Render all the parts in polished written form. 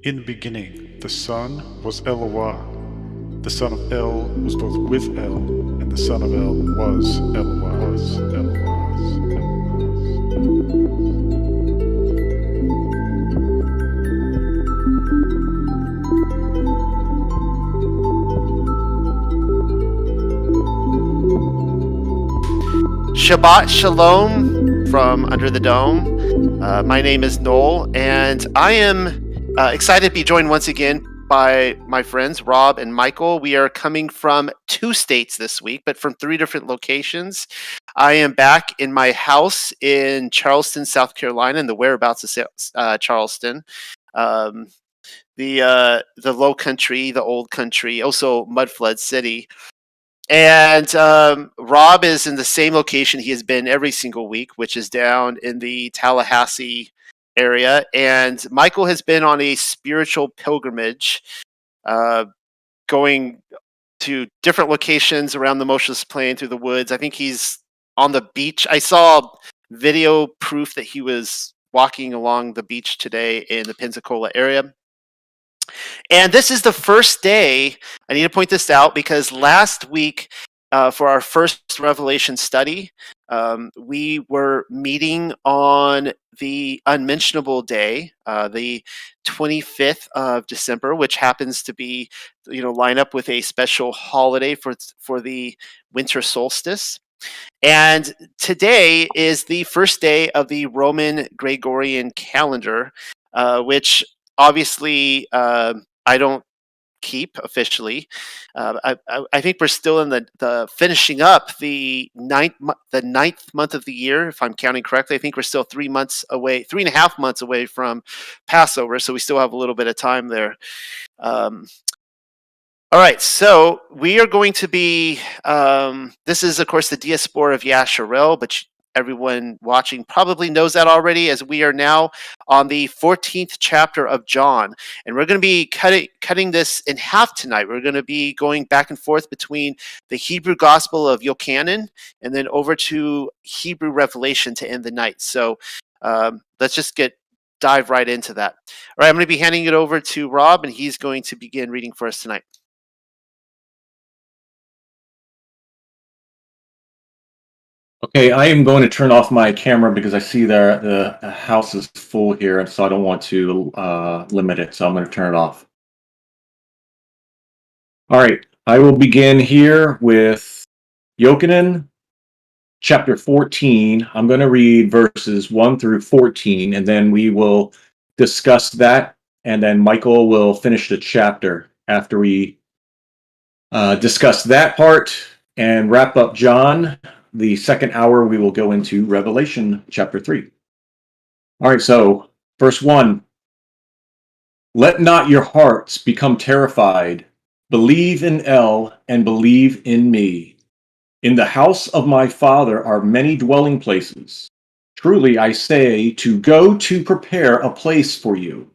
In the beginning, the Son was Eloah. The son of El was both with El, and the son of El was Eloah. Shabbat Shalom from Under the Dome. My name is Noel, and I am excited to be joined once again by my friends Rob and Michael. We are coming from 2 states this week, but from 3 different locations. I am back in my house in Charleston, South Carolina, in the whereabouts of Charleston. Um, the low country, the old country, also mud flood city. And Rob is in the same location he has been every single week, which is down in the Tallahassee area. And Michael has been on a spiritual pilgrimage, uh, going to different locations around the Motionless Plain through the woods. I think he's on the beach. I saw video proof that he was walking along the beach today in the Pensacola area. And this is the first day. I need to point this out because last week, for our first Revelation study, we were meeting on the unmentionable day, the 25th of December, which happens to be, line up with a special holiday for the winter solstice. And today is the first day of the Roman Gregorian calendar, which obviously I don't keep officially. I think we're still in the finishing up the ninth month of the year, if I'm counting correctly. I think we're still 3 months away, 3.5 months away from Passover, so we still have a little bit of time there. Um, all right, so we are going to be. This is, of course, the Diaspora of Yashar'el, but everyone watching probably knows that already, as we are now on the 14th chapter of John, and we're going to be cutting this in half tonight. We're going to be going back and forth between the Hebrew Gospel of Yochanan and then over to Hebrew Revelation to end the night. So let's just dive right into that. All right, I'm going to be handing it over to Rob, and he's going to begin reading for us tonight. Okay, I am going to turn off my camera because I see the house is full here, and so I don't want to limit it, so I'm going to turn it off. All right, I will begin here with Yochanan, chapter 14. I'm going to read verses 1 through 14, and then we will discuss that, and then Michael will finish the chapter after we discuss that part and wrap up John. The second hour, we will go into Revelation chapter 3. All right, so verse 1. Let not your hearts become terrified. Believe in El and believe in me. In the house of my Father are many dwelling places. Truly I say, to go to prepare a place for you.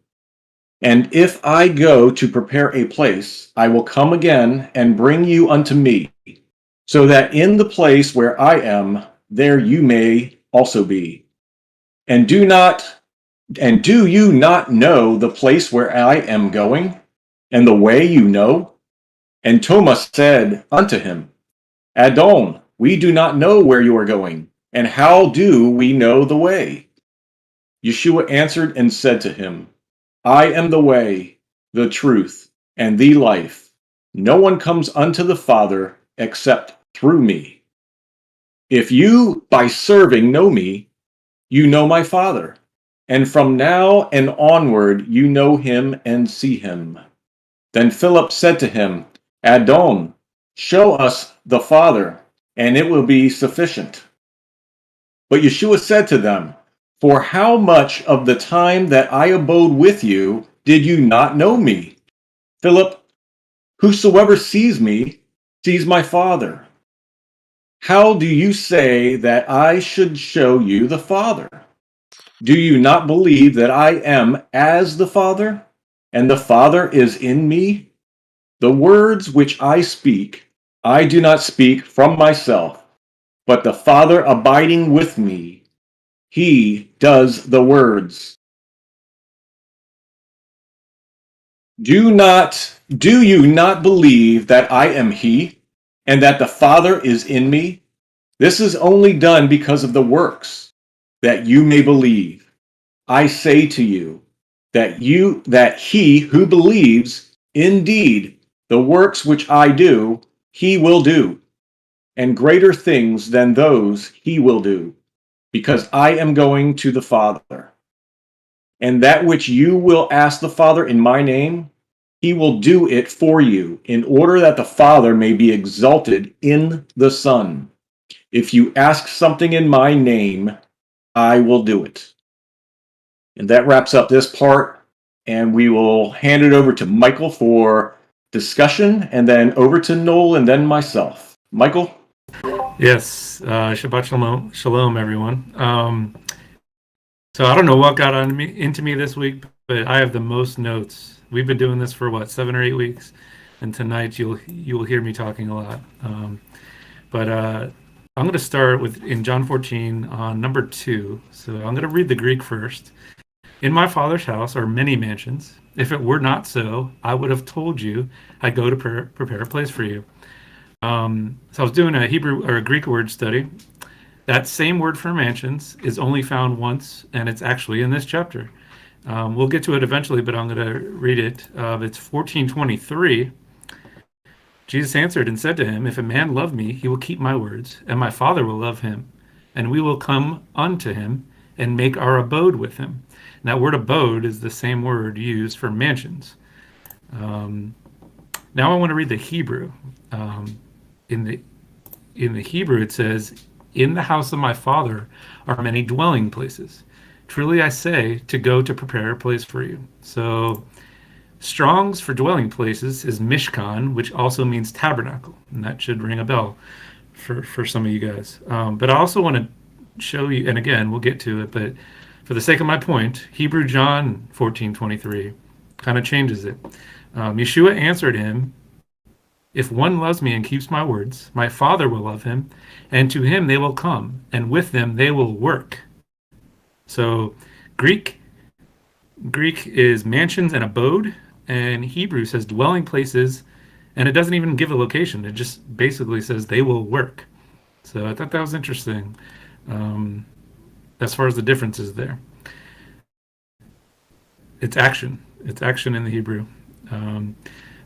And if I go to prepare a place, I will come again and bring you unto me, so that in the place where I am, there you may also be. And do you not know the place where I am going, and the way you know? And Thomas said unto him, Adon, we do not know where you are going, and how do we know the way? Yeshua answered and said to him, I am the way, the truth, and the life. No one comes unto the Father except through me. If you by serving know me, you know my Father, and from now and onward you know him and see him. Then Philip said to him, Adon, show us the Father, and it will be sufficient. But Yeshua said to them, For how much of the time that I abode with you did you not know me? Philip, whosoever sees me sees my Father. How do you say that I should show you the Father? Do you not believe that I am as the Father, and the Father is in me? The words which I speak, I do not speak from myself, but the Father abiding with me, he does the words. Do you not believe that I am he, and that the Father is in me? This is only done because of the works, that you may believe. I say to you that he who believes, indeed, the works which I do, he will do, and greater things than those he will do, because I am going to the Father. And that which you will ask the Father in my name, he will do it for you, in order that the Father may be exalted in the Son. If you ask something in my name, I will do it. And that wraps up this part, and we will hand it over to Michael for discussion, and then over to Noel, and then myself. Michael? Yes, Shabbat Shalom, Shalom, everyone. So I don't know what got into me this week, but I have the most notes. We've been doing this for what, 7 or 8 weeks, and tonight you will hear me talking a lot. But I'm going to start with in John 14 on number 2. So I'm going to read the Greek first. In my Father's house are many mansions. If it were not so, I would have told you I go to prepare a place for you. So I was doing a Hebrew or a Greek word study. That same word for mansions is only found once, and it's actually in this chapter. We'll get to it eventually, but I'm going to read it. It's 14:23. Jesus answered and said to him, if a man love me, he will keep my words, and my Father will love him, and we will come unto him and make our abode with him. And that word abode is the same word used for mansions. Now I want to read the Hebrew. In the Hebrew, it says, in the house of my Father are many dwelling places. Truly I say, to go to prepare a place for you. So Strong's for dwelling places is Mishkan, which also means tabernacle. And that should ring a bell for some of you guys. But I also want to show you, and again, we'll get to it, but for the sake of my point, Hebrew John 14:23 kind of changes it. Yeshua answered him, if one loves me and keeps my words, my Father will love him, and to him they will come, and with them they will work. So Greek is mansions and abode, and Hebrew says dwelling places, and it doesn't even give a location. It just basically says they will work. So I thought that was interesting as far as the differences there. It's action. It's action in the Hebrew.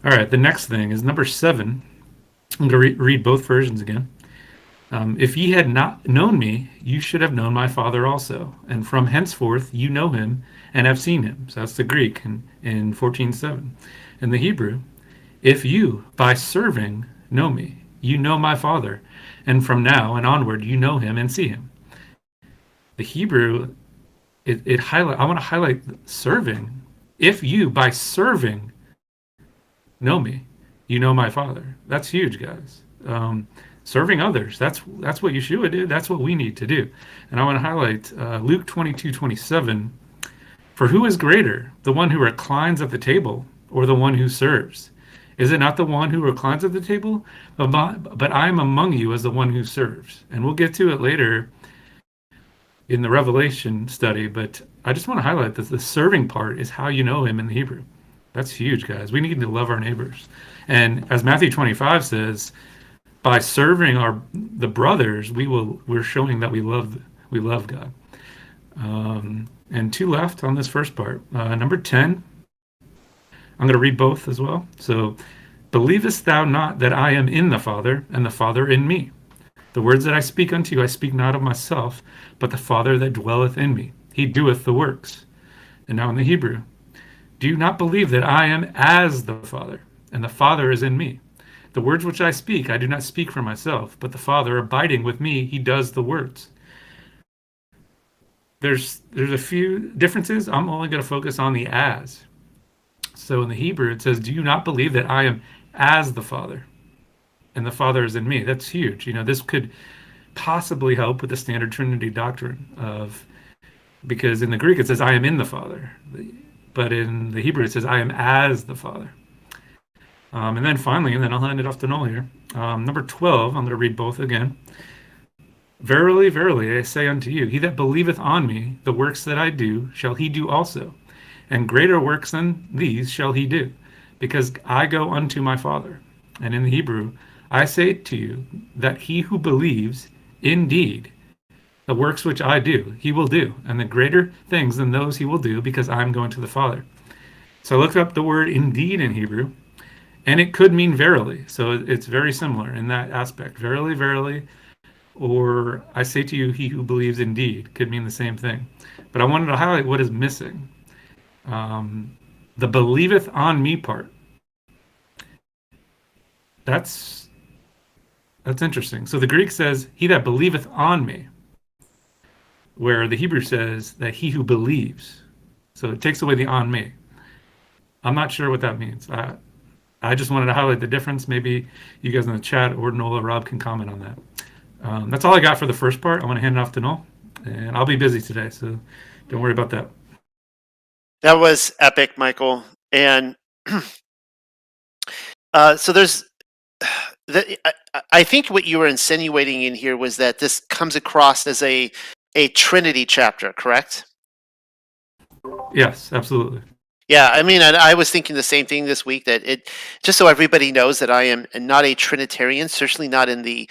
All right, the next thing is number 7. I'm going to read both versions again. If ye had not known me, you should have known my Father also. And from henceforth you know him and have seen him. So that's the Greek in 14:7. In the Hebrew, if you, by serving, know me, you know my Father. And from now and onward you know him and see him. The Hebrew, I want to highlight serving. If you, by serving, know me, you know my Father. That's huge, guys. Serving others, that's what Yeshua did. That's what we need to do. And I want to highlight Luke 22:27. For who is greater, the one who reclines at the table or the one who serves? Is it not the one who reclines at the table? But I am among you as the one who serves. And we'll get to it later in the Revelation study, but I just want to highlight that the serving part is how you know him in the Hebrew. That's huge, guys. We need to love our neighbors. And as Matthew 25 says, by serving the brothers, we're showing that we love God. And 2 left on this first part. Number 10, I'm going to read both as well. So, believest thou not that I am in the Father, and the Father in me? The words that I speak unto you, I speak not of myself, but the Father that dwelleth in me. He doeth the works. And now in the Hebrew, do you not believe that I am as the Father, and the Father is in me? The words which I speak, I do not speak for myself, but the Father abiding with me, he does the words. There's a few differences. I'm only going to focus on the as. So in the Hebrew, it says, do you not believe that I am as the Father, and the Father is in me? That's huge. This could possibly help with the standard Trinity doctrine because in the Greek, it says, I am in the Father. But in the Hebrew, it says, I am as the Father. And then finally, and then I'll hand it off to Noel here. Number 12, I'm going to read both again. Verily, verily, I say unto you, he that believeth on me, the works that I do, shall he do also. and greater works than these shall he do, because I go unto my Father. And in the Hebrew, I say to you that he who believes, indeed, the works which I do, he will do, and the greater things than those he will do, because I'm going to the Father. So I looked up the word indeed in Hebrew, and it could mean verily. So it's very similar in that aspect. Verily, verily, or I say to you, he who believes indeed could mean the same thing. But I wanted to highlight what is missing. The believeth on me part. That's interesting. So the Greek says, he that believeth on me, where the Hebrew says that he who believes. So it takes away the on me. I'm not sure what that means. I just wanted to highlight the difference. Maybe you guys in the chat or Noel or Rob can comment on that. That's all I got for the first part. I want to hand it off to Noel, and I'll be busy today, so don't worry about that. That was epic, Michael. And so there's, I think what you were insinuating in here was that this comes across as a Trinity chapter, correct? Yes, absolutely. Yeah, I mean, I was thinking the same thing this week, that it, just so everybody knows that I am not a Trinitarian, certainly not in the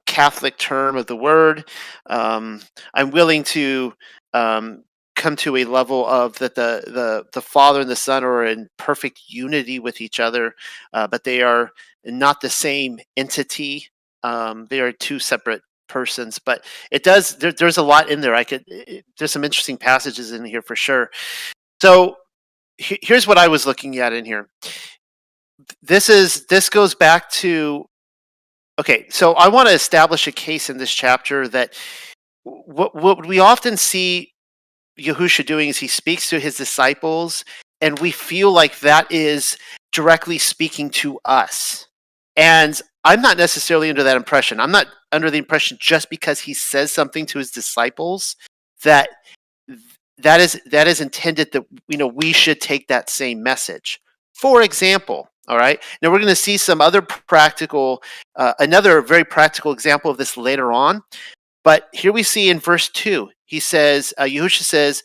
Catholic term of the word. I'm willing to come to a level of that the Father and the Son are in perfect unity with each other, but they are not the same entity. They are two separate persons, but it does. There's a lot in there. There's some interesting passages in here for sure. So here's what I was looking at in here. This goes back to, okay, so I want to establish a case in this chapter that what we often see Yahusha doing is he speaks to his disciples, and we feel like that is directly speaking to us. And I'm not necessarily under that impression. I'm not under the impression just because he says something to his disciples that is intended that we should take that same message. For example, all right, now we're going to see some other practical, another very practical example of this later on. But here we see in verse 2, he says, Yahusha says,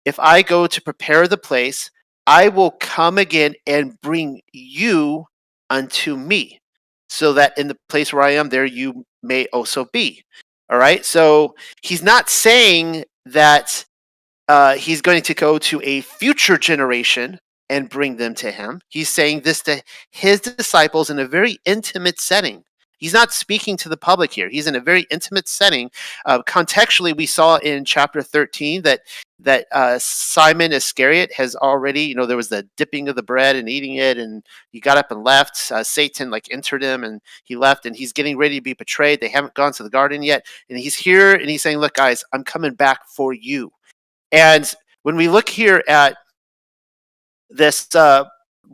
if I go to prepare the place, I will come again and bring you unto me, so that in the place where I am, there you may also be. All right, so he's not saying that he's going to go to a future generation and bring them to him. He's saying this to his disciples in a very intimate setting. He's not speaking to the public here. He's in a very intimate setting. Contextually, we saw in chapter 13 that Simon Iscariot has already, there was the dipping of the bread and eating it, and he got up and left. Satan entered him, and he left, and he's getting ready to be betrayed. They haven't gone to the garden yet, and he's here, and he's saying, "Look, guys, I'm coming back for you." And when we look here at this,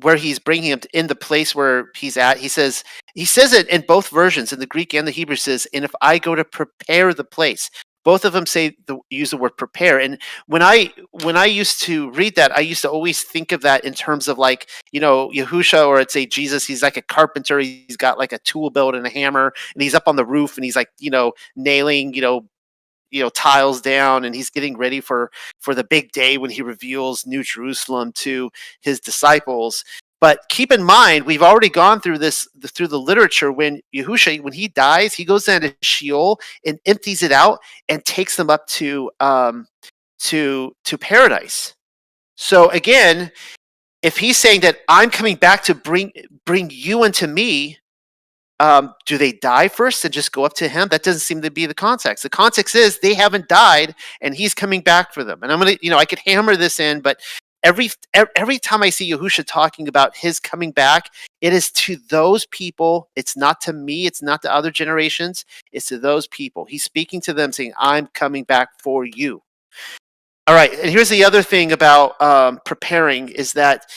where he's bringing him in the place where he's at, he says it in both versions, in the Greek and the Hebrew, says, "And if I go to prepare the place." Both of them use the word prepare. And when I used to read that, I used to always think of that in terms of Yahusha, or I'd say Jesus, he's like a carpenter. He's got like a tool belt and a hammer, and he's up on the roof, and he's nailing, tiles down, and he's getting ready for the big day when he reveals New Jerusalem to his disciples. But keep in mind, we've already gone through through the literature. When Yahusha, when he dies, he goes down to Sheol and empties it out and takes them up to paradise. So again, if he's saying that I'm coming back to bring you unto me, do they die first and just go up to him? That doesn't seem to be the context. The context is they haven't died and he's coming back for them. And I'm going to, I could hammer this in, but every time I see Yahusha talking about his coming back, it is to those people. It's not to me. It's not to other generations. It's to those people. He's speaking to them saying, I'm coming back for you. All right. And here's the other thing about preparing is that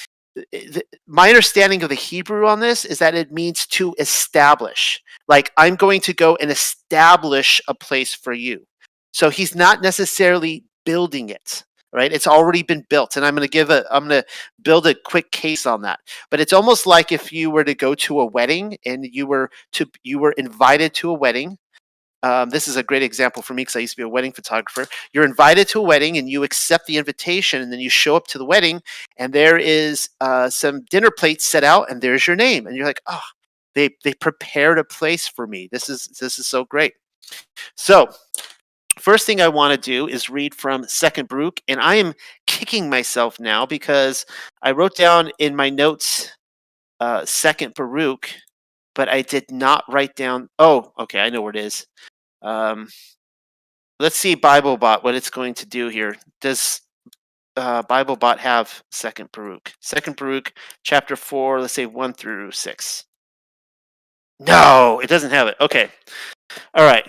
my understanding of the Hebrew on this is that it means to establish. Like, I'm going to go and establish a place for you. So he's not necessarily building it, right? It's already been built. And I'm going to build a quick case on that. But it's almost like if you were to go to a wedding and you were invited to a wedding, this is a great example for me because I used to be a wedding photographer. You're invited to a wedding and you accept the invitation, and then you show up to the wedding and there is some dinner plates set out and there's your name. And you're like, oh, they prepared a place for me. This is so great. So first thing I want to do is read from Second Baruch, and I am kicking myself now because I wrote down in my notes Second Baruch, but I did not write down. Oh, okay, I know where it is. Let's see BibleBot what it's going to do here. Does BibleBot have Second Baruch? Second Baruch, chapter 4. Let's say 1 through 6. No, it doesn't have it. Okay, all right.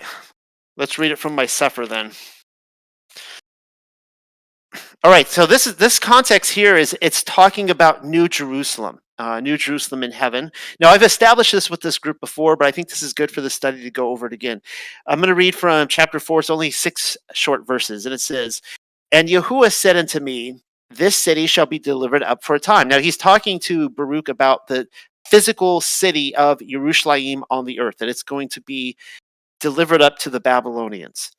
Let's read it from my Sefer then. All right, so this context here is it's talking about New Jerusalem in heaven. Now, I've established this with this group before, but I think this is good for the study to go over it again. I'm going to read from chapter 4. It's only 6 short verses, and it says, "And Yahuwah said unto me, this city shall be delivered up for a time." Now, he's talking to Baruch about the physical city of Yerushalayim on the earth, that it's going to be delivered up to the Babylonians.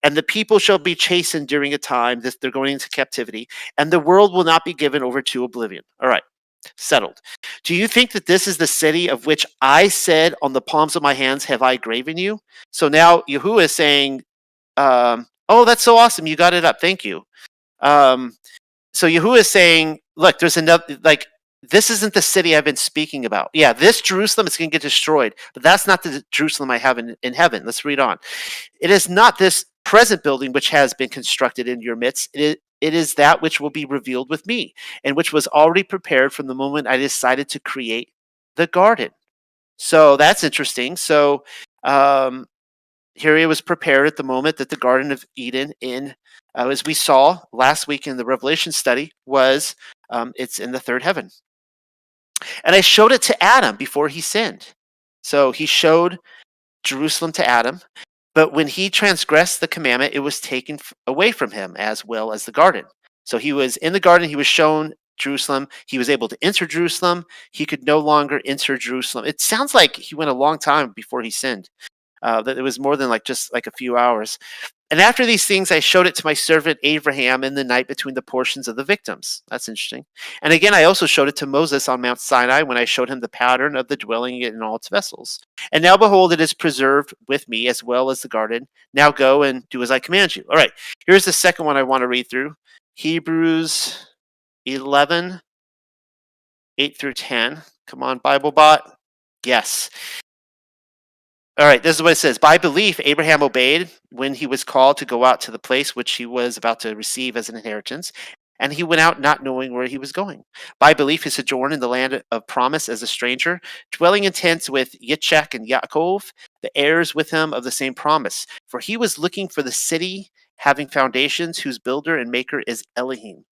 "And the people shall be chastened during a time that they're going into captivity, and the world will not be given over to oblivion." All right, settled. "Do you think that this is the city of which I said, on the palms of my hands have I graven you?" So now Yahuwah is saying, oh, that's so awesome. You got it up. Thank you. So Yahuwah is saying, look, there's another, like, this isn't the city I've been speaking about. Yeah, this Jerusalem is going to get destroyed, but that's not the Jerusalem I have in heaven. Let's read on. "It is not this present building which has been constructed in your midst. It is that which will be revealed with me, and which was already prepared from the moment I decided to create the garden." So that's interesting. So here it was prepared at the moment that the Garden of Eden, as we saw last week in the Revelation study, was it's in the third heaven. "And I showed it to Adam before he sinned." So he showed Jerusalem to Adam, but when he transgressed the commandment, it was taken away from him, as well as the garden. So he was in the garden, he was shown Jerusalem, he was able to enter Jerusalem, he could no longer enter Jerusalem. It sounds like he went a long time before he sinned, that it was more than just a few hours. "And after these things, I showed it to my servant Abraham in the night between the portions of the victims." That's interesting. "And again, I also showed it to Moses on Mount Sinai when I showed him the pattern of the dwelling in all its vessels. And now behold, it is preserved with me as well as the garden. Now go and do as I command you." All right, here's the second one I want to read through. Hebrews 11, 8 through 10. Come on, BibleBot. Yes. All right, this is what it says. "By belief, Abraham obeyed when he was called to go out to the place which he was about to receive as an inheritance, and he went out not knowing where he was going. By belief, he sojourned in the land of promise as a stranger, dwelling in tents with Yitzchak and Yaakov, the heirs with him of the same promise. For he was looking for the city having foundations, whose builder and maker is Elohim."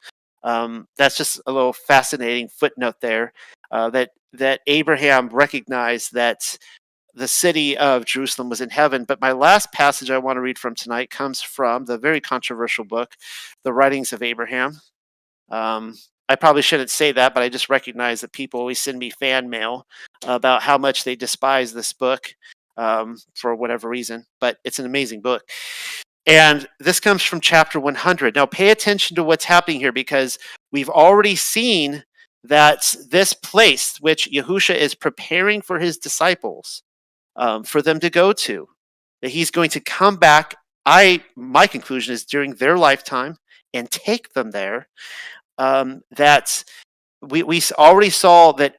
That's just a little fascinating footnote there, that Abraham recognized that the city of Jerusalem was in heaven. But my last passage I want to read from tonight comes from the very controversial book, The Writings of Abraham. I probably shouldn't say that, but I just recognize that people always send me fan mail about how much they despise this book for whatever reason. But it's an amazing book. And this comes from chapter 100. Now, pay attention to what's happening here, because we've already seen that this place, which Yahusha is preparing for his disciples, for them to go to, that he's going to come back. My conclusion is during their lifetime and take them there. That we already saw that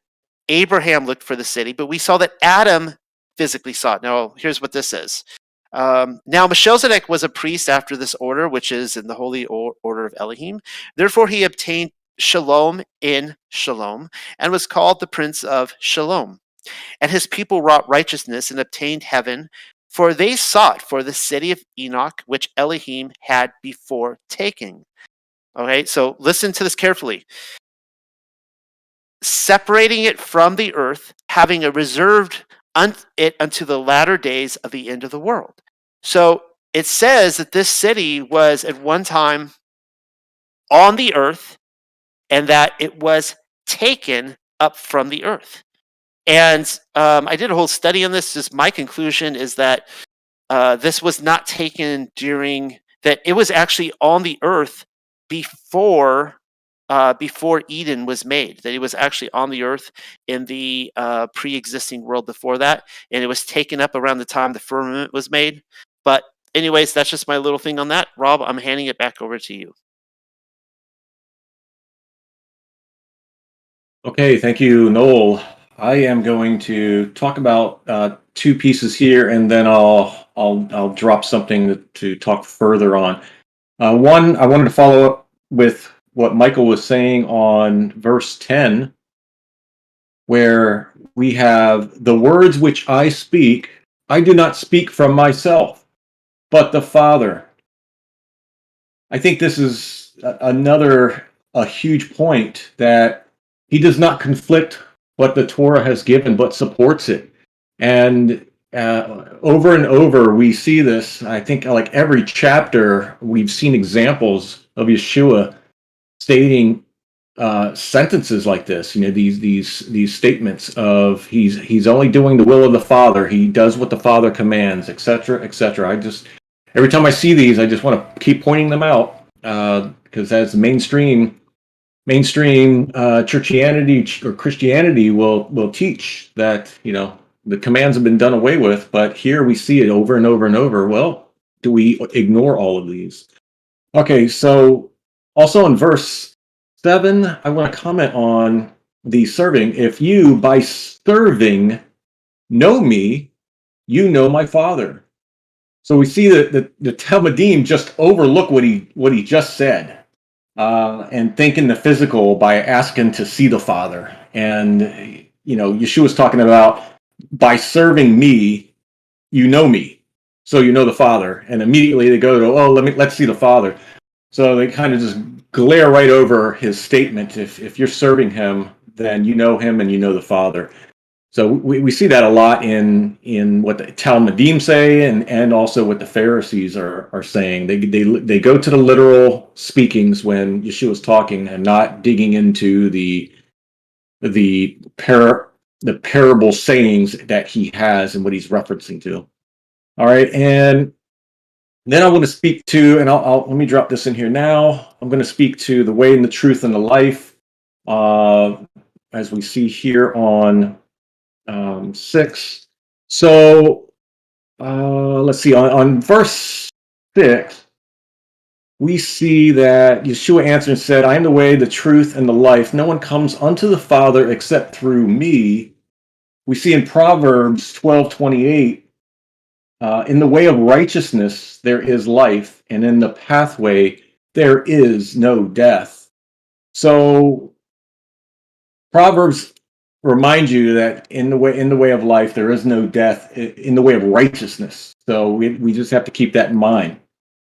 Abraham looked for the city, but we saw that Adam physically saw it. Now, here's what this is. Now, Melchizedek was a priest after this order, which is in the holy order of Elohim. Therefore, he obtained shalom in shalom and was called the Prince of Shalom. And his people wrought righteousness and obtained heaven, for they sought for the city of Enoch, which Elohim had before taken. Okay, so listen to this carefully. Separating it from the earth, having a reserved it unto the latter days of the end of the world. So it says that this city was at one time on the earth, and that it was taken up from the earth. And I did a whole study on this. Just my conclusion is that this was not taken during that. It was actually on the earth before Eden was made. That it was actually on the earth in the pre-existing world before that, and it was taken up around the time the firmament was made. But anyways, that's just my little thing on that. Rob, I'm handing it back over to you. Okay, thank you, Noel. I am going to talk about two pieces here, and then I'll drop something to talk further on. One, I wanted to follow up with what Michael was saying on verse 10, where we have the words which I speak, I do not speak from myself, but the Father. I think this is a huge point, that he does not conflict what the Torah has given, but supports it. And over and over, we see this. I think like every chapter, we've seen examples of Yeshua stating sentences like this. You know, these statements of he's only doing the will of the Father. He does what the Father commands, etc., etc. Every time I see these, I just want to keep pointing them out, because as mainstream churchianity or Christianity will teach that, you know, the commands have been done away with. But here we see it over and over and over. Well, do we ignore all of these? Okay, so also in verse 7, I want to comment on the serving. If you by serving know me, you know my Father. So we see that the Talmudim just overlook what he just said. And think in the physical by asking to see the Father. And, you know, Yeshua's talking about, by serving me, you know me, so you know the Father. And immediately they go to, oh, let's see the Father. So they kind of just glare right over his statement. If you're serving him, then you know him and you know the Father. So we see that a lot in what the Talmudim say, and also what the Pharisees are saying. They go to the literal speakings when Yeshua's talking, and not digging into the parable sayings that he has and what he's referencing to. All right, and then I want to speak to, and I'll let me drop this in here now. I'm going to speak to the way and the truth and the life, as we see here on 6. So let's see, on verse 6, we see that Yeshua answered and said, I am the way, the truth, and the life. No one comes unto the Father except through me. We see in Proverbs 12:28, in the way of righteousness there is life, and in the pathway there is no death. So Proverbs remind you that in the way of life there is no death, in the way of righteousness. So we just have to keep that in mind.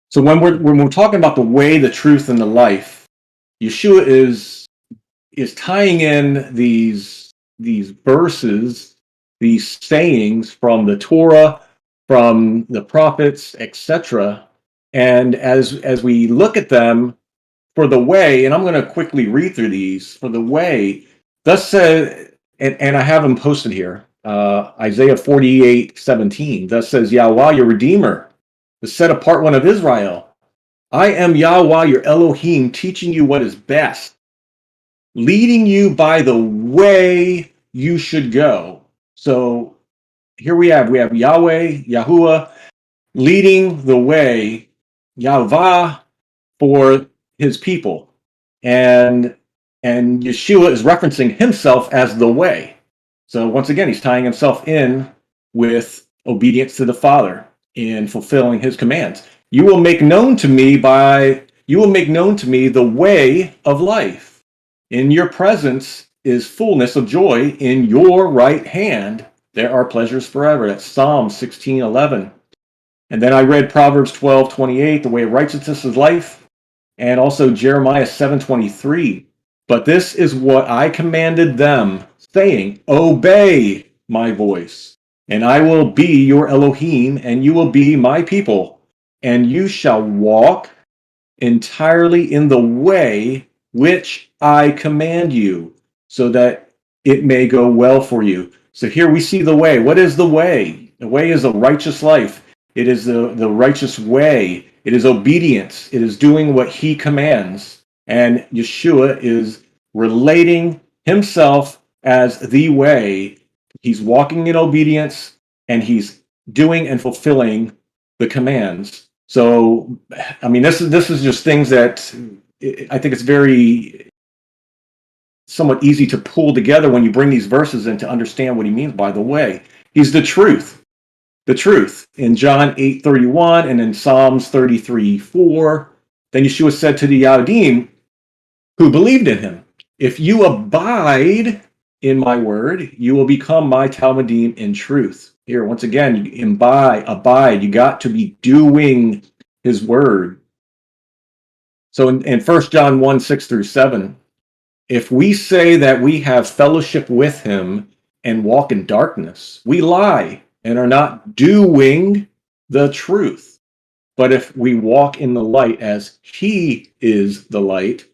So when we're talking about the way, the truth, and the life, Yeshua is tying in these verses, these sayings from the Torah, from the prophets, etc. And as we look at them, for the way, and I'm going to quickly read through these. For the way, thus said, and I have them posted here. Isaiah 48:17. Thus says Yahweh, your Redeemer, the set apart one of Israel. I am Yahweh, your Elohim, teaching you what is best, leading you by the way you should go. So here we have Yahweh, Yahuwah, leading the way, Yahweh, for his people. And Yeshua is referencing himself as the way. So once again, he's tying himself in with obedience to the Father in fulfilling his commands. You will make known to me the way of life. In your presence is fullness of joy. In your right hand there are pleasures forever. That's Psalm 16:11. And then I read Proverbs 12:28, the way of righteousness is life, and also Jeremiah 7:23. But this is what I commanded them, saying, obey my voice, and I will be your Elohim, and you will be my people, and you shall walk entirely in the way which I command you, so that it may go well for you. So here we see the way. What is the way? The way is a righteous life. It is the righteous way. It is obedience. It is doing what he commands. And Yeshua is relating himself as the way. He's walking in obedience, and he's doing and fulfilling the commands. So, I mean, this is just things that I think it's very somewhat easy to pull together when you bring these verses in to understand what he means by the way. He's the truth. The truth. In John 8:31 and in Psalms 33:4, then Yeshua said to the Yahudim who believed in him, if you abide in my word, you will become my Talmudim in truth. Here, once again, you abide. You got to be doing his word. So in 1 John 1:6-7, if we say that we have fellowship with him and walk in darkness, we lie and are not doing the truth. But if we walk in the light as he is the light,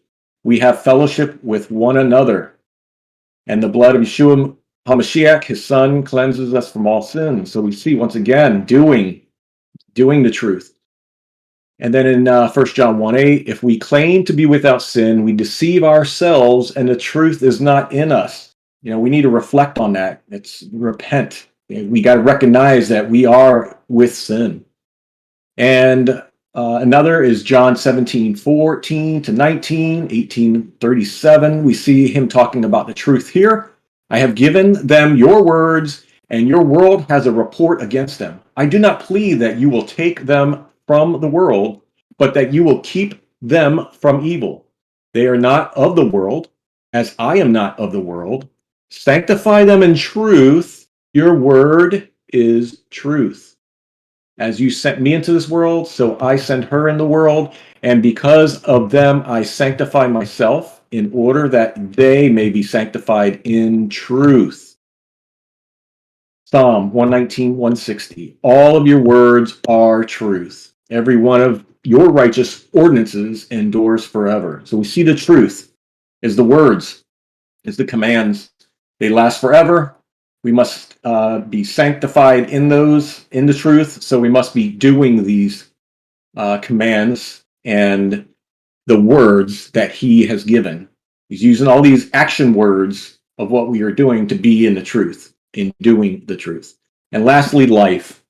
we have fellowship with one another. And the blood of Yeshua HaMashiach, his son, cleanses us from all sin. So we see, once again, doing the truth. And then in 1 John 1:8, if we claim to be without sin, we deceive ourselves and the truth is not in us. We need to reflect on that. It's repent. We got to recognize that we are with sin. And another is John 17:14-19, 18:37. We see him talking about the truth here. I have given them your words, and your world has a report against them. I do not plead that you will take them from the world, but that you will keep them from evil. They are not of the world, as I am not of the world. Sanctify them in truth. Your word is truth. As you sent me into this world, so I send her in the world, and because of them I sanctify myself, in order that they may be sanctified in truth. Psalm 119, 160. All of your words are truth. Every one of your righteous ordinances endures forever. So we see the truth is the words, is the commands. They last forever. We must be sanctified in the truth. So we must be doing these commands and the words that he has given. He's using all these action words of what we are doing to be in the truth, in doing the truth. And lastly, life.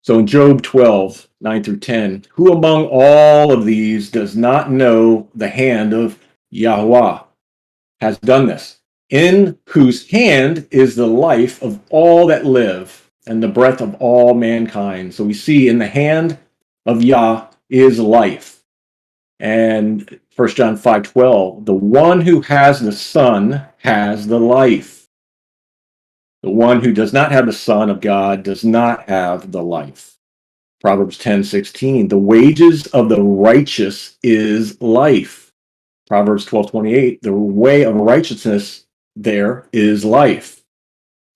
So in Job 12, 9-10, who among all of these does not know the hand of Yahweh has done this, in whose hand is the life of all that live and the breath of all mankind. So we see in the hand of Yah is life. And 1 John 5:12, the one who has the Son has the life. The one who does not have the Son of God does not have the life. Proverbs 10:16, the wages of the righteous is life. Proverbs 12:28, the way of righteousness there is life.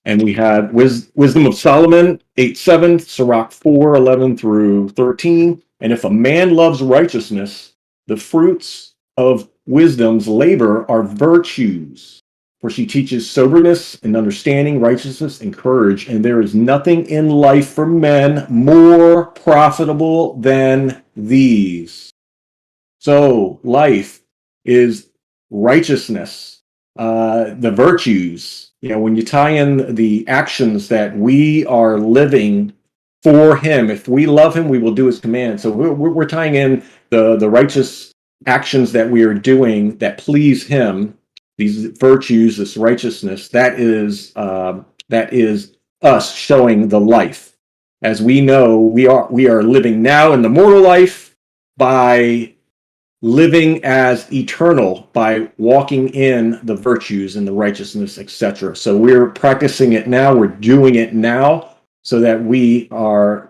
And we have Wisdom of Solomon 8:7, Sirach 4:11-13. And if a man loves righteousness, the fruits of wisdom's labor are virtues. For she teaches soberness and understanding, righteousness and courage. And there is nothing in life for men more profitable than these. So life is righteousness, the virtues. When you tie in the actions that we are living for him, if we love him, we will do his commands. So we're tying in the righteous actions that we are doing that please him. These virtues, this righteousness, that is us showing the life. As we know, we are living now in the mortal life by living as eternal, by walking in the virtues and the righteousness, etc. So we're practicing it now. We're doing it now, so that we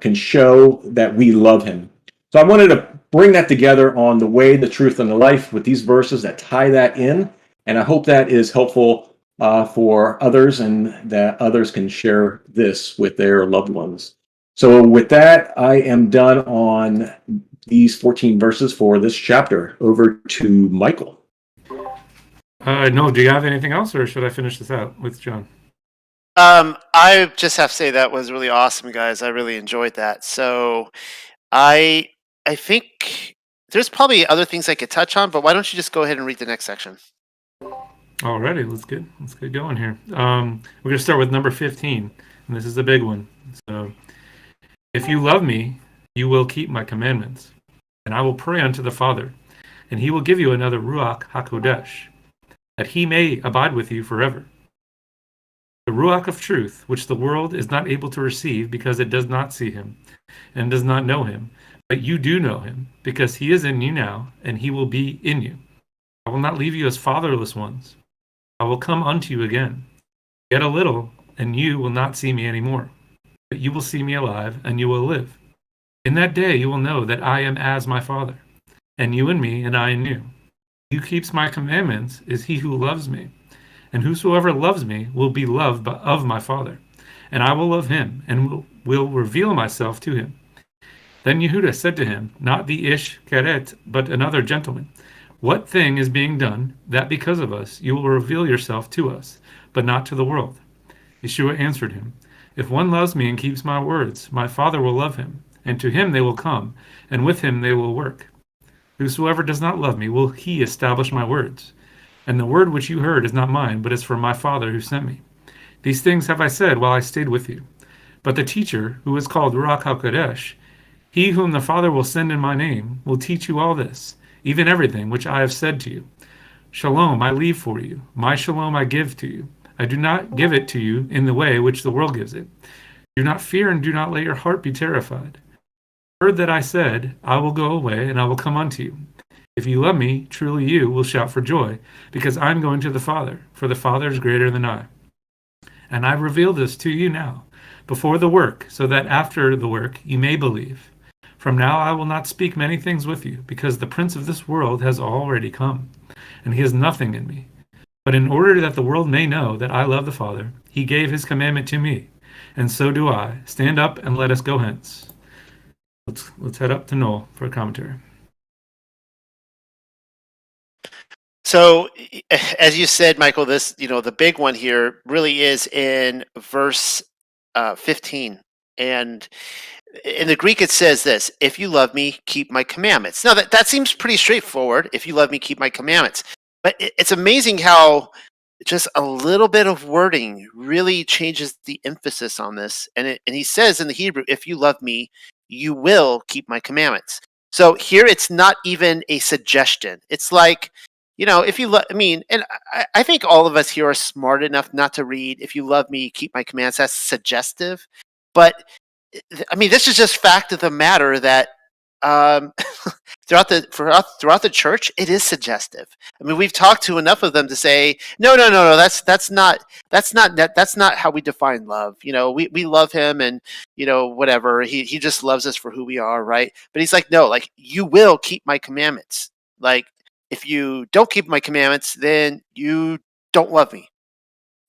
can show that we love him. So I wanted to bring that together on the way, the truth, and the life with these verses that tie that in. And I hope that is helpful for others, and that others can share this with their loved ones. So with that, I am done on these 14 verses for this chapter. Over to Michael. No, do you have anything else, or should I finish this out with John? I just have to say that was really awesome, guys. I really enjoyed that. So I I think there's probably other things I could touch on, but why don't you just go ahead and read the next section? Alrighty, let's get going here. We're gonna start with number 15, and this is a big one. So, if you love me, you will keep my commandments, and I will pray unto the Father, and he will give you another Ruach HaKodesh, that he may abide with you forever. The Ruach of truth, which the world is not able to receive because it does not see him and does not know him, but you do know him, because he is in you now, and he will be in you. I will not leave you as fatherless ones. I will come unto you again. Yet a little, and you will not see me any more. But you will see me alive, and you will live. In that day you will know that I am as my Father, and you in me, and I in you. He who keeps my commandments is he who loves me. And whosoever loves me will be loved of my Father. And I will love him, and will reveal myself to him. Then Yehuda said to him, not the Ish Keret, but another gentleman, what thing is being done, that because of us you will reveal yourself to us, but not to the world? Yeshua answered him, if one loves me and keeps my words, my Father will love him, and to him they will come, and with him they will work. Whosoever does not love me will he establish my words. And the word which you heard is not mine, but is from my Father who sent me. These things have I said while I stayed with you. But the teacher, who is called Ruach HaKodesh, he whom the Father will send in my name, will teach you all this, even everything which I have said to you. Shalom I leave for you, my shalom I give to you. I do not give it to you in the way which the world gives it. Do not fear and do not let your heart be terrified. Heard that I said, I will go away and I will come unto you. If you love me, truly you will shout for joy, because I am going to the Father, for the Father is greater than I. And I reveal this to you now, before the work, so that after the work you may believe. From now I will not speak many things with you, because the prince of this world has already come, and he has nothing in me. But in order that the world may know that I love the Father, he gave his commandment to me, and so do I. Stand up and let us go hence. Let's head up to Noel for a commentary. So, as you said, Michael, this the big one here really is in verse 15, and in the Greek it says this: "If you love me, keep my commandments." Now that seems pretty straightforward. If you love me, keep my commandments. But it's amazing how just a little bit of wording really changes the emphasis on this. And he says in the Hebrew, "If you love me, you will keep my commandments." So here it's not even a suggestion. It's like, if you love, and I think all of us here are smart enough not to read, "If you love me, keep my commands." That's suggestive. But this is just fact of the matter that um, throughout the church, it is suggestive. We've talked to enough of them to say, no, that's not how we define love. We love him, and whatever, he just loves us for who we are, right? But he's like, no, like, you will keep my commandments. Like, if you don't keep my commandments, then you don't love me.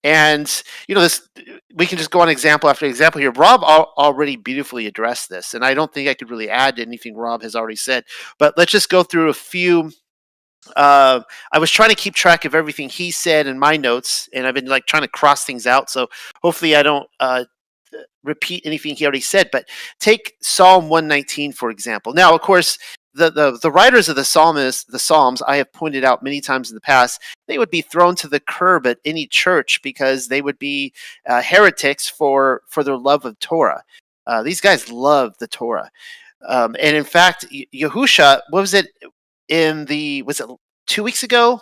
And this, we can just go on example after example here. Rob already beautifully addressed this, and I don't think I could really add to anything Rob has already said. But let's just go through a few. I was trying to keep track of everything he said in my notes, and I've been like trying to cross things out. So hopefully I don't repeat anything he already said. But take Psalm 119 for example. Now, of course, the writers of the Psalms, I have pointed out many times in the past, they would be thrown to the curb at any church because they would be heretics for their love of Torah. These guys love the Torah, and in fact, Yahusha, what was it was it 2 weeks ago,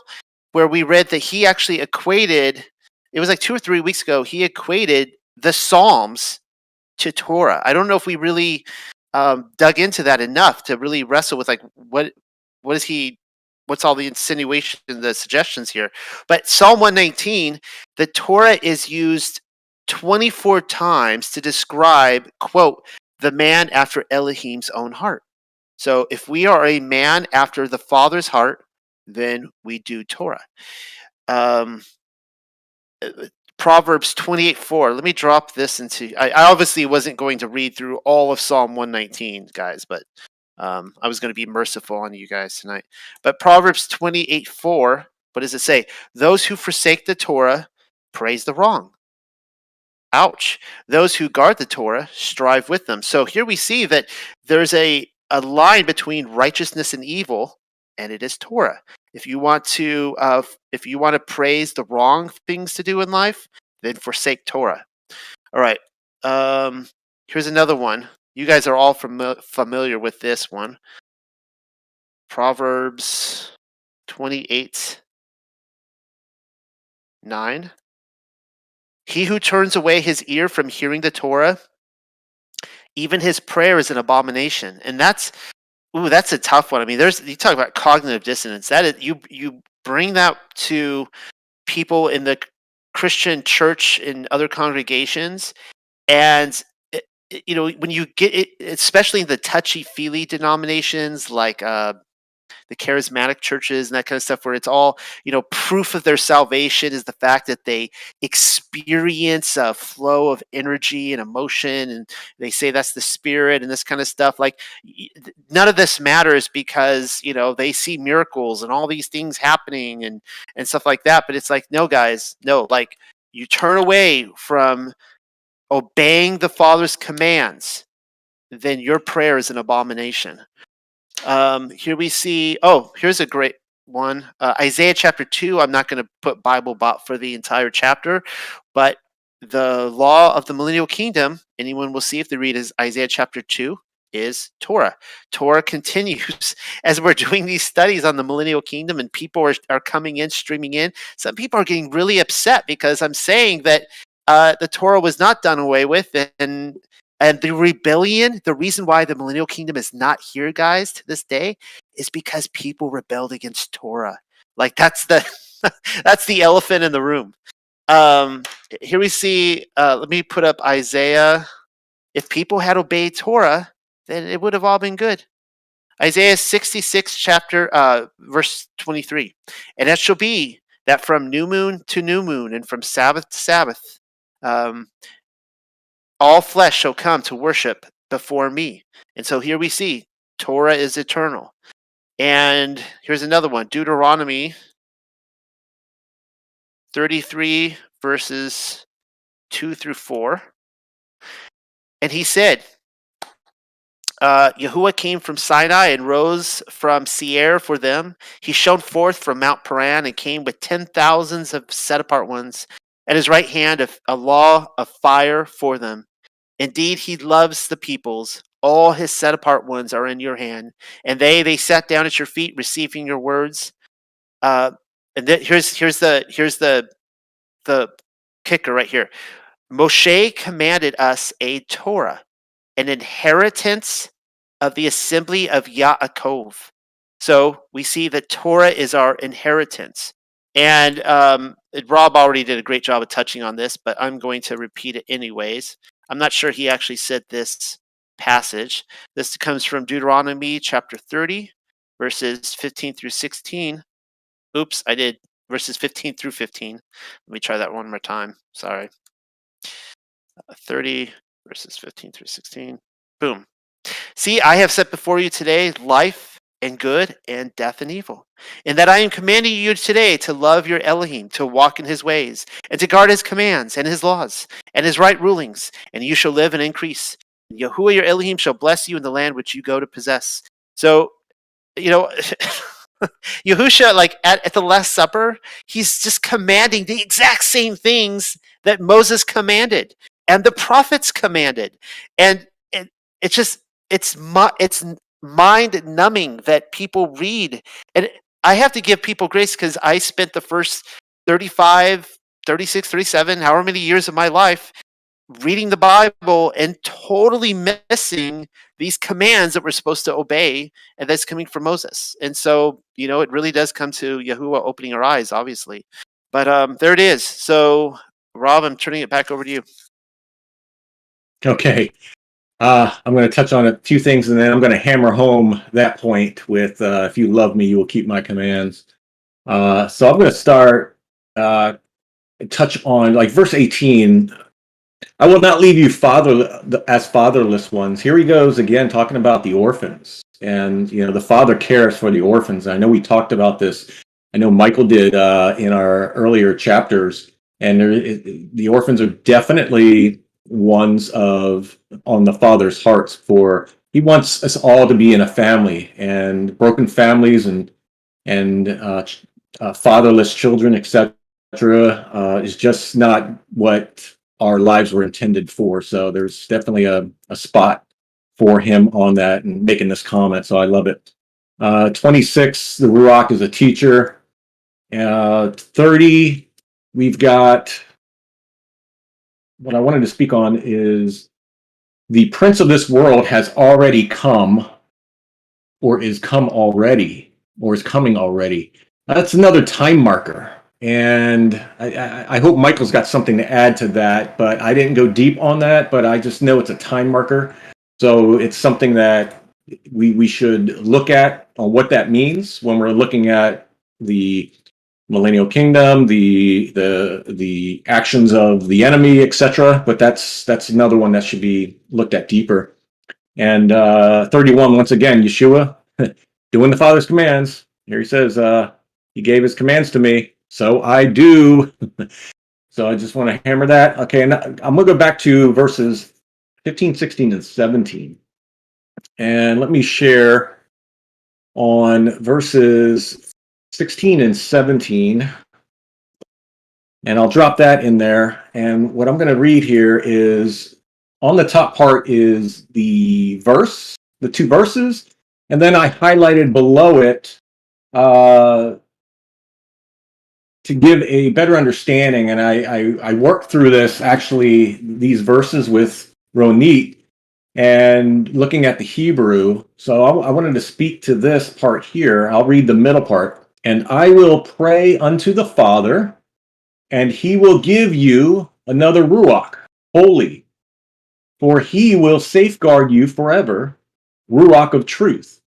where we read that he actually equated? It was like 2 or 3 weeks ago. He equated the Psalms to Torah. I don't know if we really dug into that enough to really wrestle with, like, what's all the insinuation, the suggestions here. But Psalm 119, the Torah is used 24 times to describe, quote, the man after Elohim's own heart. So if we are a man after the Father's heart, then we do Torah. Proverbs 28:4. Let me drop this into. I obviously wasn't going to read through all of Psalm 119, guys, but I was going to be merciful on you guys tonight. But Proverbs 28:4. What does it say? Those who forsake the Torah praise the wrong. ouch. Those who guard the Torah strive with them. So here we see that there's a line between righteousness and evil, and it is Torah. If you want to praise the wrong things to do in life, then forsake Torah. All right. Here's another one. You guys are all familiar with this one. Proverbs 28:9. He who turns away his ear from hearing the Torah, even his prayer is an abomination. And that's a tough one. I mean, you talk about cognitive dissonance. That is, you bring that to people in the Christian church in other congregations, and when you get it, especially in the touchy-feely denominations like the charismatic churches and that kind of stuff, where it's all, proof of their salvation is the fact that they experience a flow of energy and emotion, and they say that's the Spirit and this kind of stuff. Like, none of this matters because, they see miracles and all these things happening and stuff like that. But it's like, no, guys, no, like, you turn away from obeying the Father's commands, then your prayer is an abomination. Here we see, here's a great one. Isaiah chapter 2. I'm not going to put Bible bot for the entire chapter, but the law of the millennial kingdom, anyone will see if they read Isaiah chapter 2, is Torah. Torah continues as we're doing these studies on the millennial kingdom, and people are coming in, streaming in. Some people are getting really upset because I'm saying that the Torah was not done away with, and the rebellion, the reason why the millennial kingdom is not here, guys, to this day, is because people rebelled against Torah. Like, that's the elephant in the room. Here we see, let me put up Isaiah. If people had obeyed Torah, then it would have all been good. Isaiah 66, verse 23. And it shall be that from new moon to new moon and from Sabbath to Sabbath, all flesh shall come to worship before me. And so here we see Torah is eternal. And here's another one, Deuteronomy 33, verses 2 through 4. And he said, Yahuwah came from Sinai and rose from Seir for them. He shone forth from Mount Paran and came with 10,000s of set-apart ones. At his right hand a law of fire for them. Indeed, he loves the peoples. All his set-apart ones are in your hand. And they sat down at your feet, receiving your words. And here's the kicker right here. Moshe commanded us a Torah, an inheritance of the assembly of Yaakov. So we see that Torah is our inheritance. And Rob already did a great job of touching on this, but I'm going to repeat it anyways. I'm not sure he actually said this passage. This comes from Deuteronomy chapter 30, verses 15 through 16. Oops, I did verses 15 through 15. Let me try that one more time. Sorry. 30, verses 15 through 16. Boom. See, I have set before you today life and good and death and evil. And that I am commanding you today to love your Elohim, to walk in his ways, and to guard his commands and his laws and his right rulings, and you shall live and increase. And Yahuwah your Elohim shall bless you in the land which you go to possess. So, Yahusha, like at the Last Supper, he's just commanding the exact same things that Moses commanded and the prophets commanded. And it's mind numbing that people read. And I have to give people grace because I spent the first 35, 36, 37, however many years of my life reading the Bible and totally missing these commands that we're supposed to obey, and that's coming from Moses. And so, it really does come to Yahuwah opening our eyes, obviously. But there it is. So, Rob, I'm turning it back over to you. Okay. I'm going to touch on a few things, and then I'm going to hammer home that point with, if you love me, you will keep my commands. So I'm going to start, touch on, like, verse 18. I will not leave you as fatherless ones. Here he goes again, talking about the orphans. And, the father cares for the orphans. I know we talked about this. I know Michael did in our earlier chapters. and the orphans are definitely ones on the Father's hearts. For He wants us all to be in a family, and broken families and fatherless children, etc., is just not what our lives were intended for. So there's definitely a spot for him on that and making this comment. So I love it. 26, the Ruach is a teacher. 30, we've got, what I wanted to speak on is the prince of this world has already come, or is come already, or is coming already. That's another time marker. And I hope Michael's got something to add to that, but I didn't go deep on that, but I just know it's a time marker. So it's something that we should look at on what that means when we're looking at the millennial kingdom, the actions of the enemy, etc. But that's another one that should be looked at deeper. And 31, once again, Yeshua doing the Father's commands. Here he says, he gave his commands to me, so I do. So I just want to hammer that. Okay, and I'm going to go back to verses 15, 16, and 17. And let me share on verses 16 and 17. And I'll drop that in there. And what I'm going to read here is, on the top part is the verse, the two verses. And then I highlighted below it to give a better understanding. And I worked through these verses with Ronit and looking at the Hebrew. So I wanted to speak to this part here. I'll read the middle part. And I will pray unto the Father, and he will give you another Ruach, holy, for he will safeguard you forever, Ruach of truth,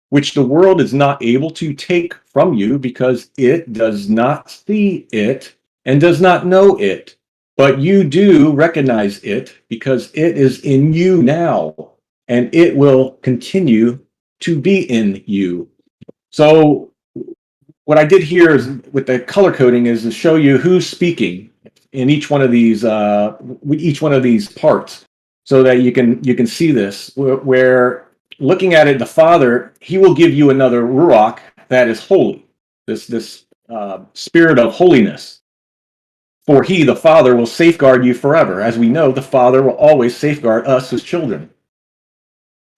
which the world is not able to take from you, because it does not see it and does not know it. But you do recognize it, because it is in you now, and it will continue to be in you. So what I did here is, with the color coding, is to show you who's speaking in each one of these parts, so that you can see this. Where looking at it, the Father, he will give you another Ruach that is holy, this spirit of holiness. For he, the Father, will safeguard you forever. As we know, the Father will always safeguard us as children.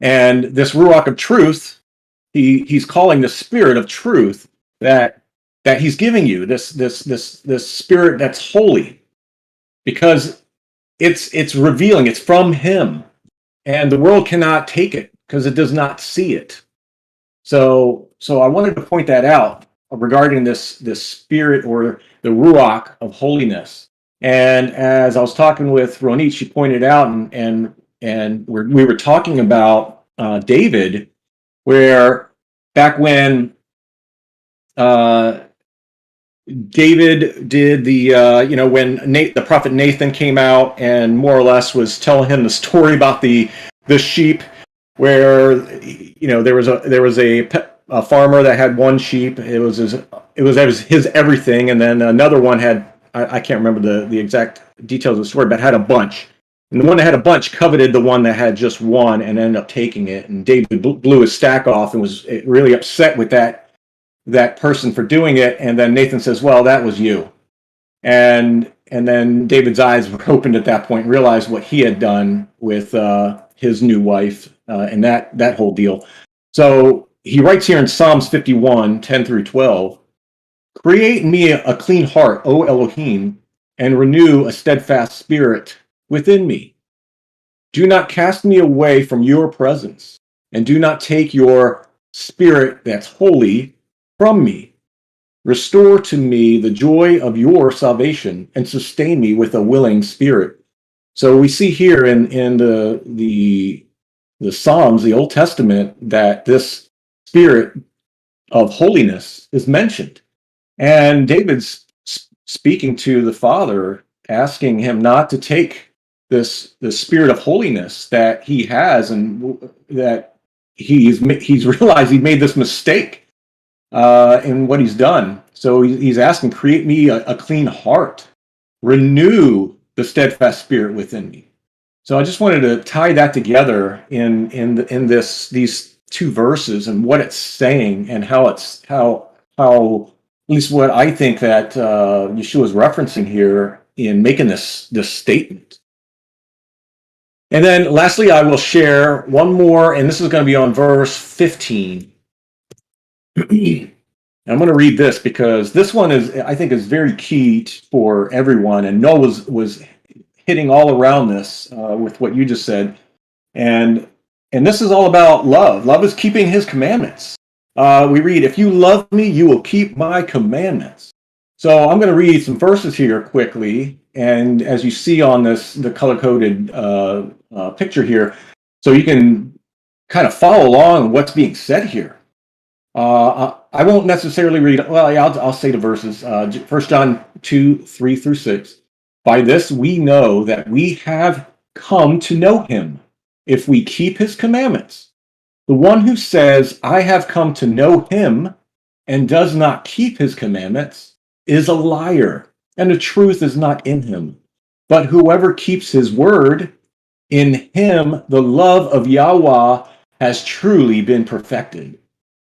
And this Ruach of truth, he's calling the spirit of truth that he's giving you, this spirit that's holy, because it's revealing, it's from him, and the world cannot take it because it does not see it. So I wanted to point that out regarding this spirit, or the Ruach of holiness. And as I was talking with Ronit, she pointed out, and we were talking about David, where back when David did when the prophet Nathan came out and more or less was telling him the story about the sheep, where there was a farmer that had one sheep. It was his everything, and then another one had, I can't remember the exact details of the story, but had a bunch. And the one that had a bunch coveted the one that had just one and ended up taking it. And David blew his stack off and was really upset with that person for doing it. And then Nathan says, well, that was you. And then David's eyes were opened at that point and realized what he had done with his new wife and that whole deal. So he writes here in Psalms 51, 10 through 12, create in me a clean heart, O Elohim, and renew a steadfast spirit within me. Do not cast me away from your presence, and do not take your spirit that's holy from me. Restore to me the joy of your salvation, and sustain me with a willing spirit. So we see here in the Psalms, the Old Testament, that this spirit of holiness is mentioned. And David's speaking to the Father, asking him not to take this spirit of holiness that he has, and that he's realized he made this mistake in what he's done. So he's asking, create me a clean heart. renew the steadfast spirit within me. So I just wanted to tie that together in these two verses and what it's saying and how at least what I think that Yeshua is referencing here in making this statement. And then lastly, I will share one more, and this is going to be on verse 15. I'm going to read this because this one I think is very key for everyone. And Noel was hitting all around this with what you just said. And this is all about love. Love is keeping his commandments. We read, if you love me, you will keep my commandments. So I'm going to read some verses here quickly. And as you see on the color-coded picture here, so you can kind of follow along what's being said here. I won't necessarily read, well, yeah, I'll say the verses. 1 John 2, 3 through 6. By this we know that we have come to know him, if we keep his commandments. The one who says, I have come to know him, and does not keep his commandments, is a liar, and the truth is not in him. But whoever keeps his word, in him the love of Yahweh has truly been perfected.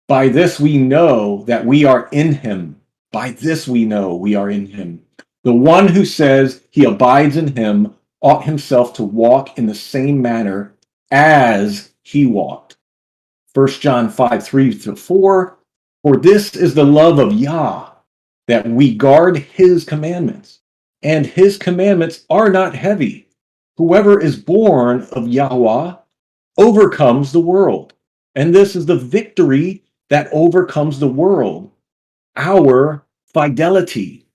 By this we know that we are in him. By this we know we are in him. The one who says he abides in him ought himself to walk in the same manner as he walked. 1 John 5, 3 to 4. For this is the love of Yah, that we guard his commandments. And his commandments are not heavy. Whoever is born of Yahweh overcomes the world. And this is the victory that overcomes the world, our fidelity.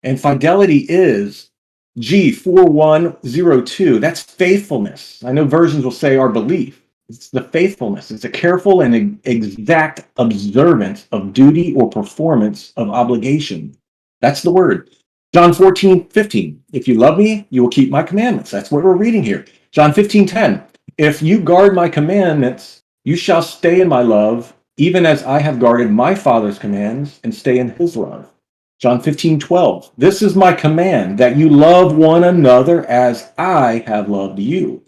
And fidelity is G4102. That's faithfulness. I know versions will say our belief. It's the faithfulness. It's a careful and exact observance of duty or performance of obligation. That's the word. John 14, 15. If you love me, you will keep my commandments. That's what we're reading here. John 15, 10. If you guard my commandments, you shall stay in my love, even as I have guarded my Father's commands and stay in his love. John 15, 12. This is my command, that you love one another as I have loved you.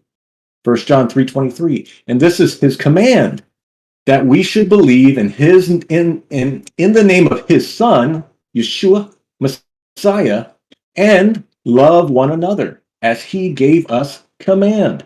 1 John 3:23. And this is his command, that we should believe in the name of his Son, Yeshua Messiah, and love one another as he gave us command.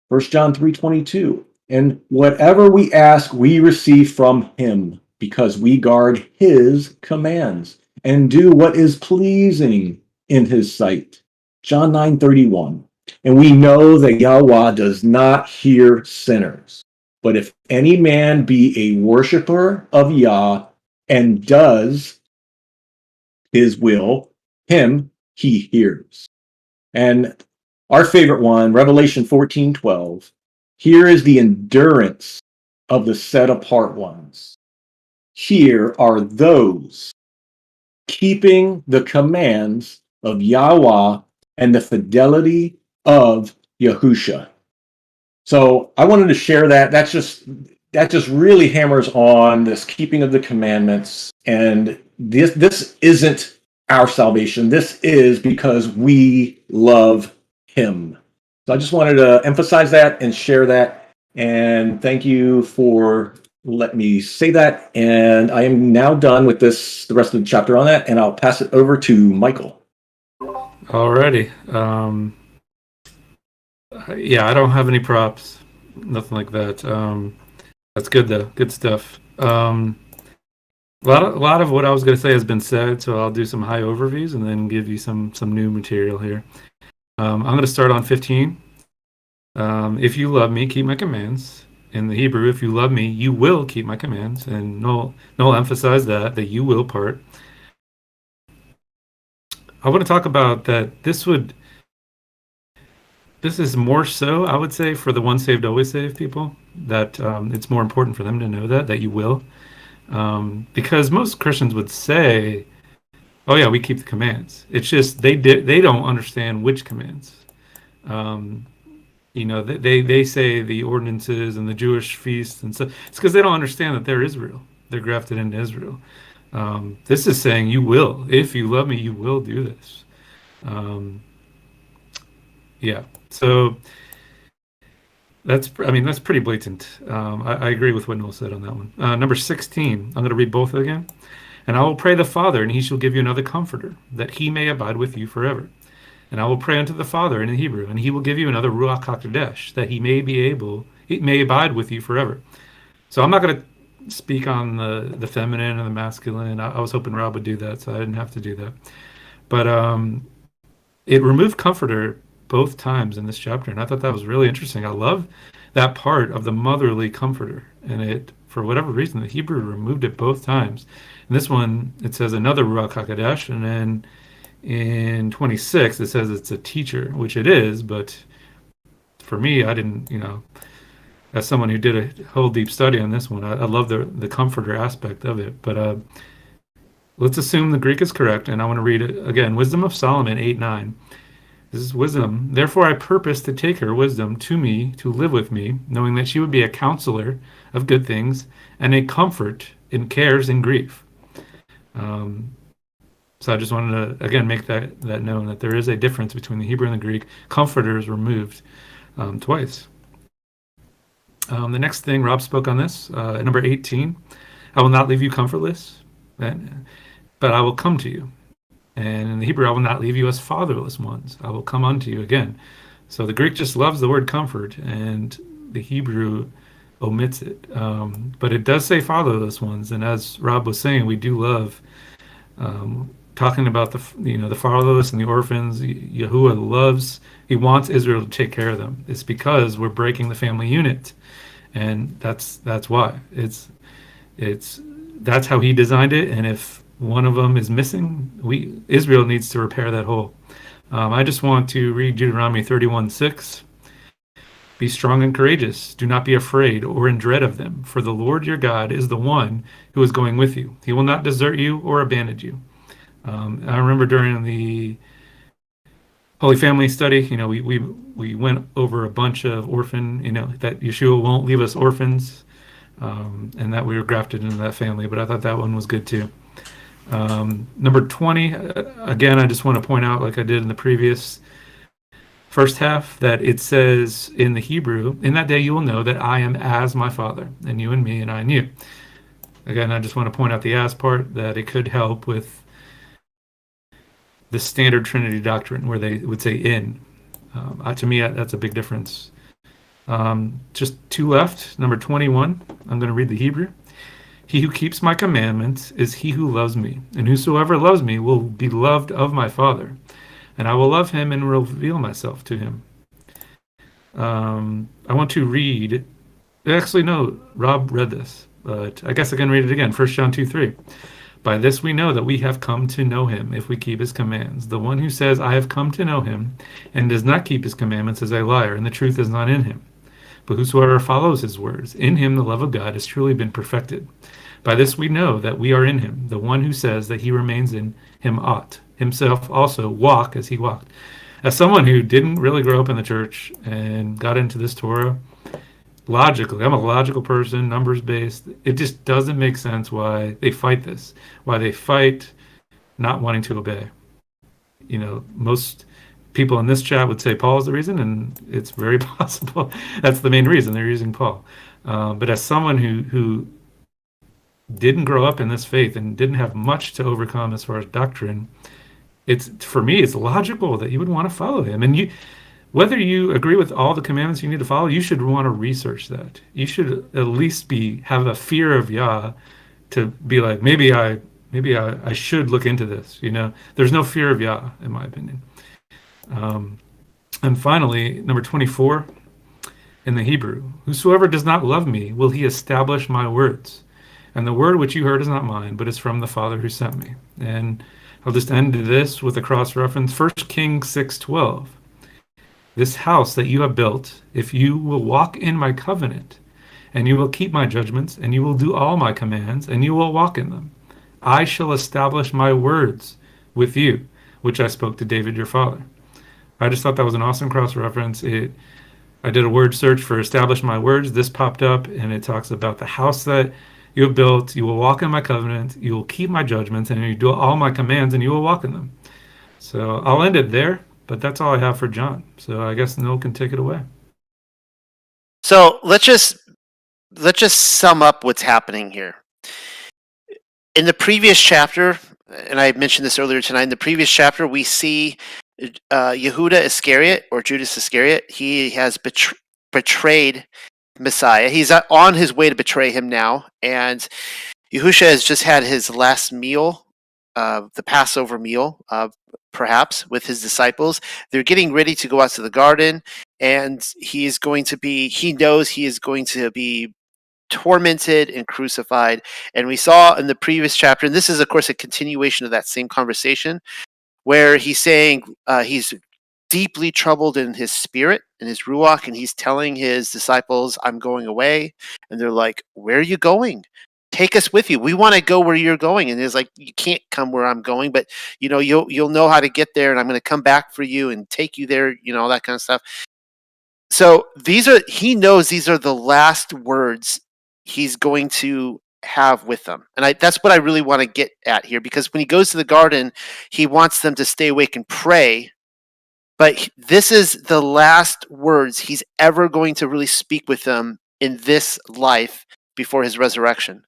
1 John 3:22. And whatever we ask, we receive from him, because we guard his commands and do what is pleasing in his sight. John 9:31. And we know that Yahweh does not hear sinners. But if any man be a worshiper of Yah and does his will, him he hears. And our favorite one, Revelation 14:12. Here is the endurance of the set apart ones. Here are those keeping the commands of Yahweh and the fidelity of Yahusha. So I wanted to share that. That just really hammers on this keeping of the commandments. And this isn't our salvation. This is because we love him. So I just wanted to emphasize that and share that. And thank you for letting me say that. And I am now done with the rest of the chapter on that. And I'll pass it over to Michael. Alrighty. Yeah, I don't have any props. Nothing like that. That's good though. Good stuff. A lot of what I was going to say has been said, so I'll do some high overviews and then give you some new material here. I'm going to start on 15. If you love me, keep my commands. In the Hebrew, if you love me, you will keep my commands. And Noel emphasized that you will part. I want to talk about that this is more so, I would say, for the once saved, always saved people, that it's more important for them to know that you will. Because most Christians would say, oh yeah, we keep the commands. It's just they don't understand which commands. They say the ordinances and the Jewish feasts and so it's because they don't understand that they're Israel. They're grafted into Israel. This is saying you will. If you love me, you will do this. Um, yeah. So that's pretty blatant. I agree with what Noel said on that one. Number 16, I'm going to read both again. And I will pray the Father, and he shall give you another comforter, that he may abide with you forever. And I will pray unto the Father in the Hebrew, and he will give you another Ruach HaKodesh, that he may abide with you forever. So I'm not going to speak on the feminine and the masculine. I was hoping Rob would do that, so I didn't have to do that. But it removed comforter both times in this chapter, and I thought that was really interesting. I love that part of the motherly comforter, and it, for whatever reason, the Hebrew removed it both times. In this one, it says another Ruach HaKodesh, and then in 26, it says it's a teacher, which it is, but for me, I didn't, as someone who did a whole deep study on this one, I love the comforter aspect of it. But let's assume the Greek is correct, and I want to read it again. Wisdom of Solomon 8:9. This is wisdom. Therefore I purpose to take her, wisdom, to me, to live with me, knowing that she would be a counselor of good things and a comfort in cares and grief. So I just wanted to, again, make that known that there is a difference between the Hebrew and the Greek. Comforter is removed twice. The next thing, Rob spoke on this, at number 18, I will not leave you comfortless, but I will come to you. And in the Hebrew, I will not leave you as fatherless ones. I will come unto you again. So the Greek just loves the word comfort, and the Hebrew omits it. But it does say fatherless ones. And as Rob was saying, we do love talking about the fatherless and the orphans. Yahuwah he wants Israel to take care of them. It's because we're breaking the family unit. And that's why. That's how he designed it. And if one of them is missing, Israel needs to repair that hole. I just want to read Deuteronomy 31:6. Be strong and courageous. Do not be afraid or in dread of them, for the Lord your God is the one who is going with you. He will not desert you or abandon you. I remember during the Holy Family study, we went over a bunch of that Yeshua won't leave us orphans, and that we were grafted into that family. But I thought that one was good too. Number 20, again, I just want to point out, like I did in the previous first half, that it says in the Hebrew, in that day you will know that I am as my Father, and you and me, and I and you. Again, I just want to point out the as part, that it could help with the standard Trinity doctrine, where they would say in. To me, that's a big difference. Just two left. Number 21, I'm going to read the Hebrew. He who keeps my commandments is he who loves me, and whosoever loves me will be loved of my Father, and I will love him and reveal myself to him. I want to read, actually no, Rob read this, but I guess I can read it again. 1 John 2:3. By this we know that we have come to know him, if we keep his commands. The one who says, I have come to know him, and does not keep his commandments is a liar, and the truth is not in him. But whosoever follows his words, in him the love of God has truly been perfected. By this we know that we are in him. The one who says that he remains in him ought himself also walk as he walked. As someone who didn't really grow up in the church and got into this Torah, logically, I'm a logical person, numbers based. It just doesn't make sense why they fight this, why they fight not wanting to obey. Most people in this chat would say Paul is the reason, and it's very possible that's the main reason they're using Paul. But as someone who didn't grow up in this faith and didn't have much to overcome as far as doctrine, for me, it's logical that you would want to follow him. And whether you agree with all the commandments you need to follow, you should want to research that. You should at least have a fear of Yah to be like, maybe I should look into this. There's no fear of Yah, in my opinion. And finally, number 24 in the Hebrew, whosoever does not love me, will he establish my words? And the word which you heard is not mine, but is from the Father who sent me. And I'll just end this with a cross-reference. 1 Kings 6:12. This house that you have built, if you will walk in my covenant, and you will keep my judgments, and you will do all my commands, and you will walk in them, I shall establish my words with you, which I spoke to David your father. I just thought that was an awesome cross-reference. I did a word search for establish my words. This popped up, and it talks about the house that you have built, you will walk in my covenant, you will keep my judgments, and you do all my commands, and you will walk in them. So I'll end it there, but that's all I have for John. So I guess Noel can take it away. So let's just sum up what's happening here. In the previous chapter, and I mentioned this earlier tonight, in the previous chapter, we see Yehuda Iscariot, or Judas Iscariot. He has betrayed Messiah. He's on his way to betray him now, and Yahusha has just had his last meal, the Passover meal, perhaps, with his disciples. They're getting ready to go out to the garden, and he knows he is going to be tormented and crucified. And we saw in the previous chapter, and this is, of course, a continuation of that same conversation, where he's saying he's deeply troubled in his spirit, in his ruach, and he's telling his disciples, I'm going away. And they're like, where are you going? Take us with you. We want to go where you're going. And he's like, you can't come where I'm going, but you'll know how to get there, and I'm going to come back for you and take you there, all that kind of stuff. So he knows these are the last words he's going to have with them. And that's what I really want to get at here, because when he goes to the garden, he wants them to stay awake and pray. But this is the last words he's ever going to really speak with them in this life before his resurrection.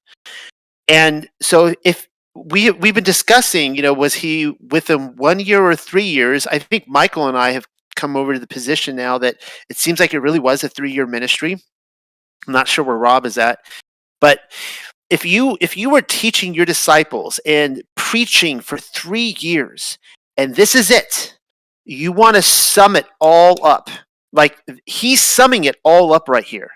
And so if we've been discussing, was he with them 1 year or 3 years? I think Michael and I have come over to the position now that it seems like it really was a 3-year ministry. I'm not sure where Rob is at, but if you were teaching your disciples and preaching for 3 years, and this is it, you want to sum it all up. Like, he's summing it all up right here.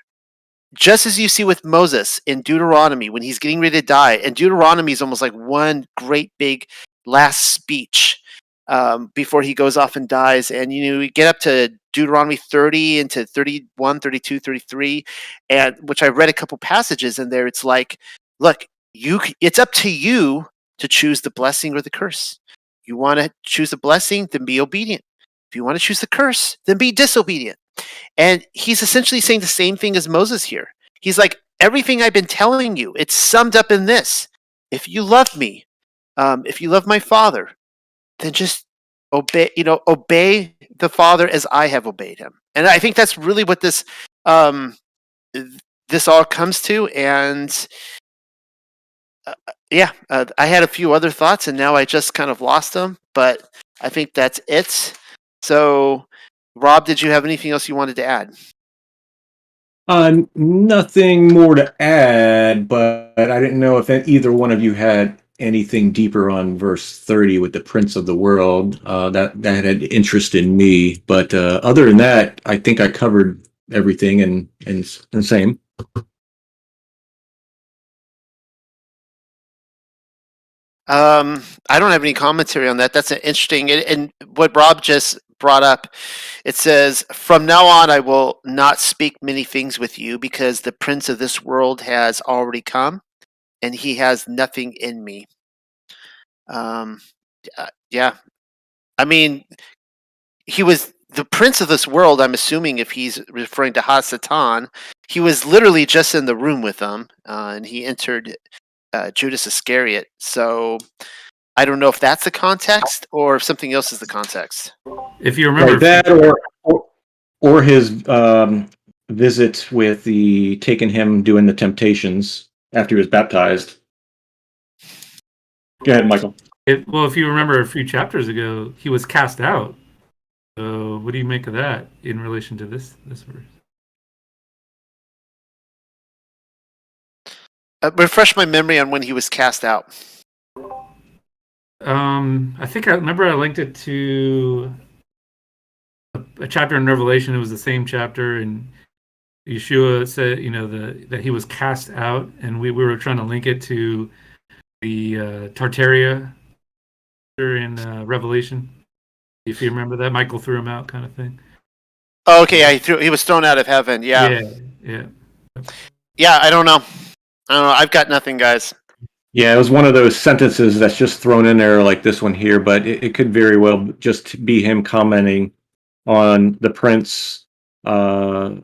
Just as you see with Moses in Deuteronomy when he's getting ready to die, and Deuteronomy is almost like one great big last speech before he goes off and dies. And we get up to Deuteronomy 30 into 31, 32, 33, and which I read a couple passages in there. It's like, look, it's up to you to choose the blessing or the curse. You want to choose the blessing, then be obedient. If you want to choose the curse, then be disobedient. And he's essentially saying the same thing as Moses here. He's like, everything I've been telling you, it's summed up in this. If you love me, if you love my Father, then just obey the Father as I have obeyed him. And I think that's really what this all comes to. And I had a few other thoughts, and now I just kind of lost them, but I think that's it. So, Rob, did you have anything else you wanted to add? Nothing more to add, but I didn't know if either one of you had anything deeper on verse 30 with the Prince of the World. That had interest in me, but other than that, I think I covered everything and the same. I don't have any commentary on that. That's an interesting, and what Rob just brought up, it says, from now on I will not speak many things with you, because the prince of this world has already come, and he has nothing in me. Yeah. I mean, he was the prince of this world. I'm assuming if he's referring to Hasatan, he was literally just in the room with them, and he entered Judas Iscariot. So I don't know if that's the context or if something else is the context. If you remember that, or his visit with taking him doing the temptations after he was baptized. Go ahead, Michael. If you remember a few chapters ago, he was cast out. So what do you make of that in relation to this verse? Refresh my memory on when he was cast out. I think I linked it to a chapter in Revelation. It was the same chapter, and Yeshua said, that he was cast out, and we were trying to link it to the Tartaria in Revelation. If you remember that, Michael threw him out, kind of thing. Oh, okay, he was thrown out of heaven. Yeah. I don't know. I've got nothing, guys. Yeah, it was one of those sentences that's just thrown in there like this one here, but it could very well just be him commenting on the prince of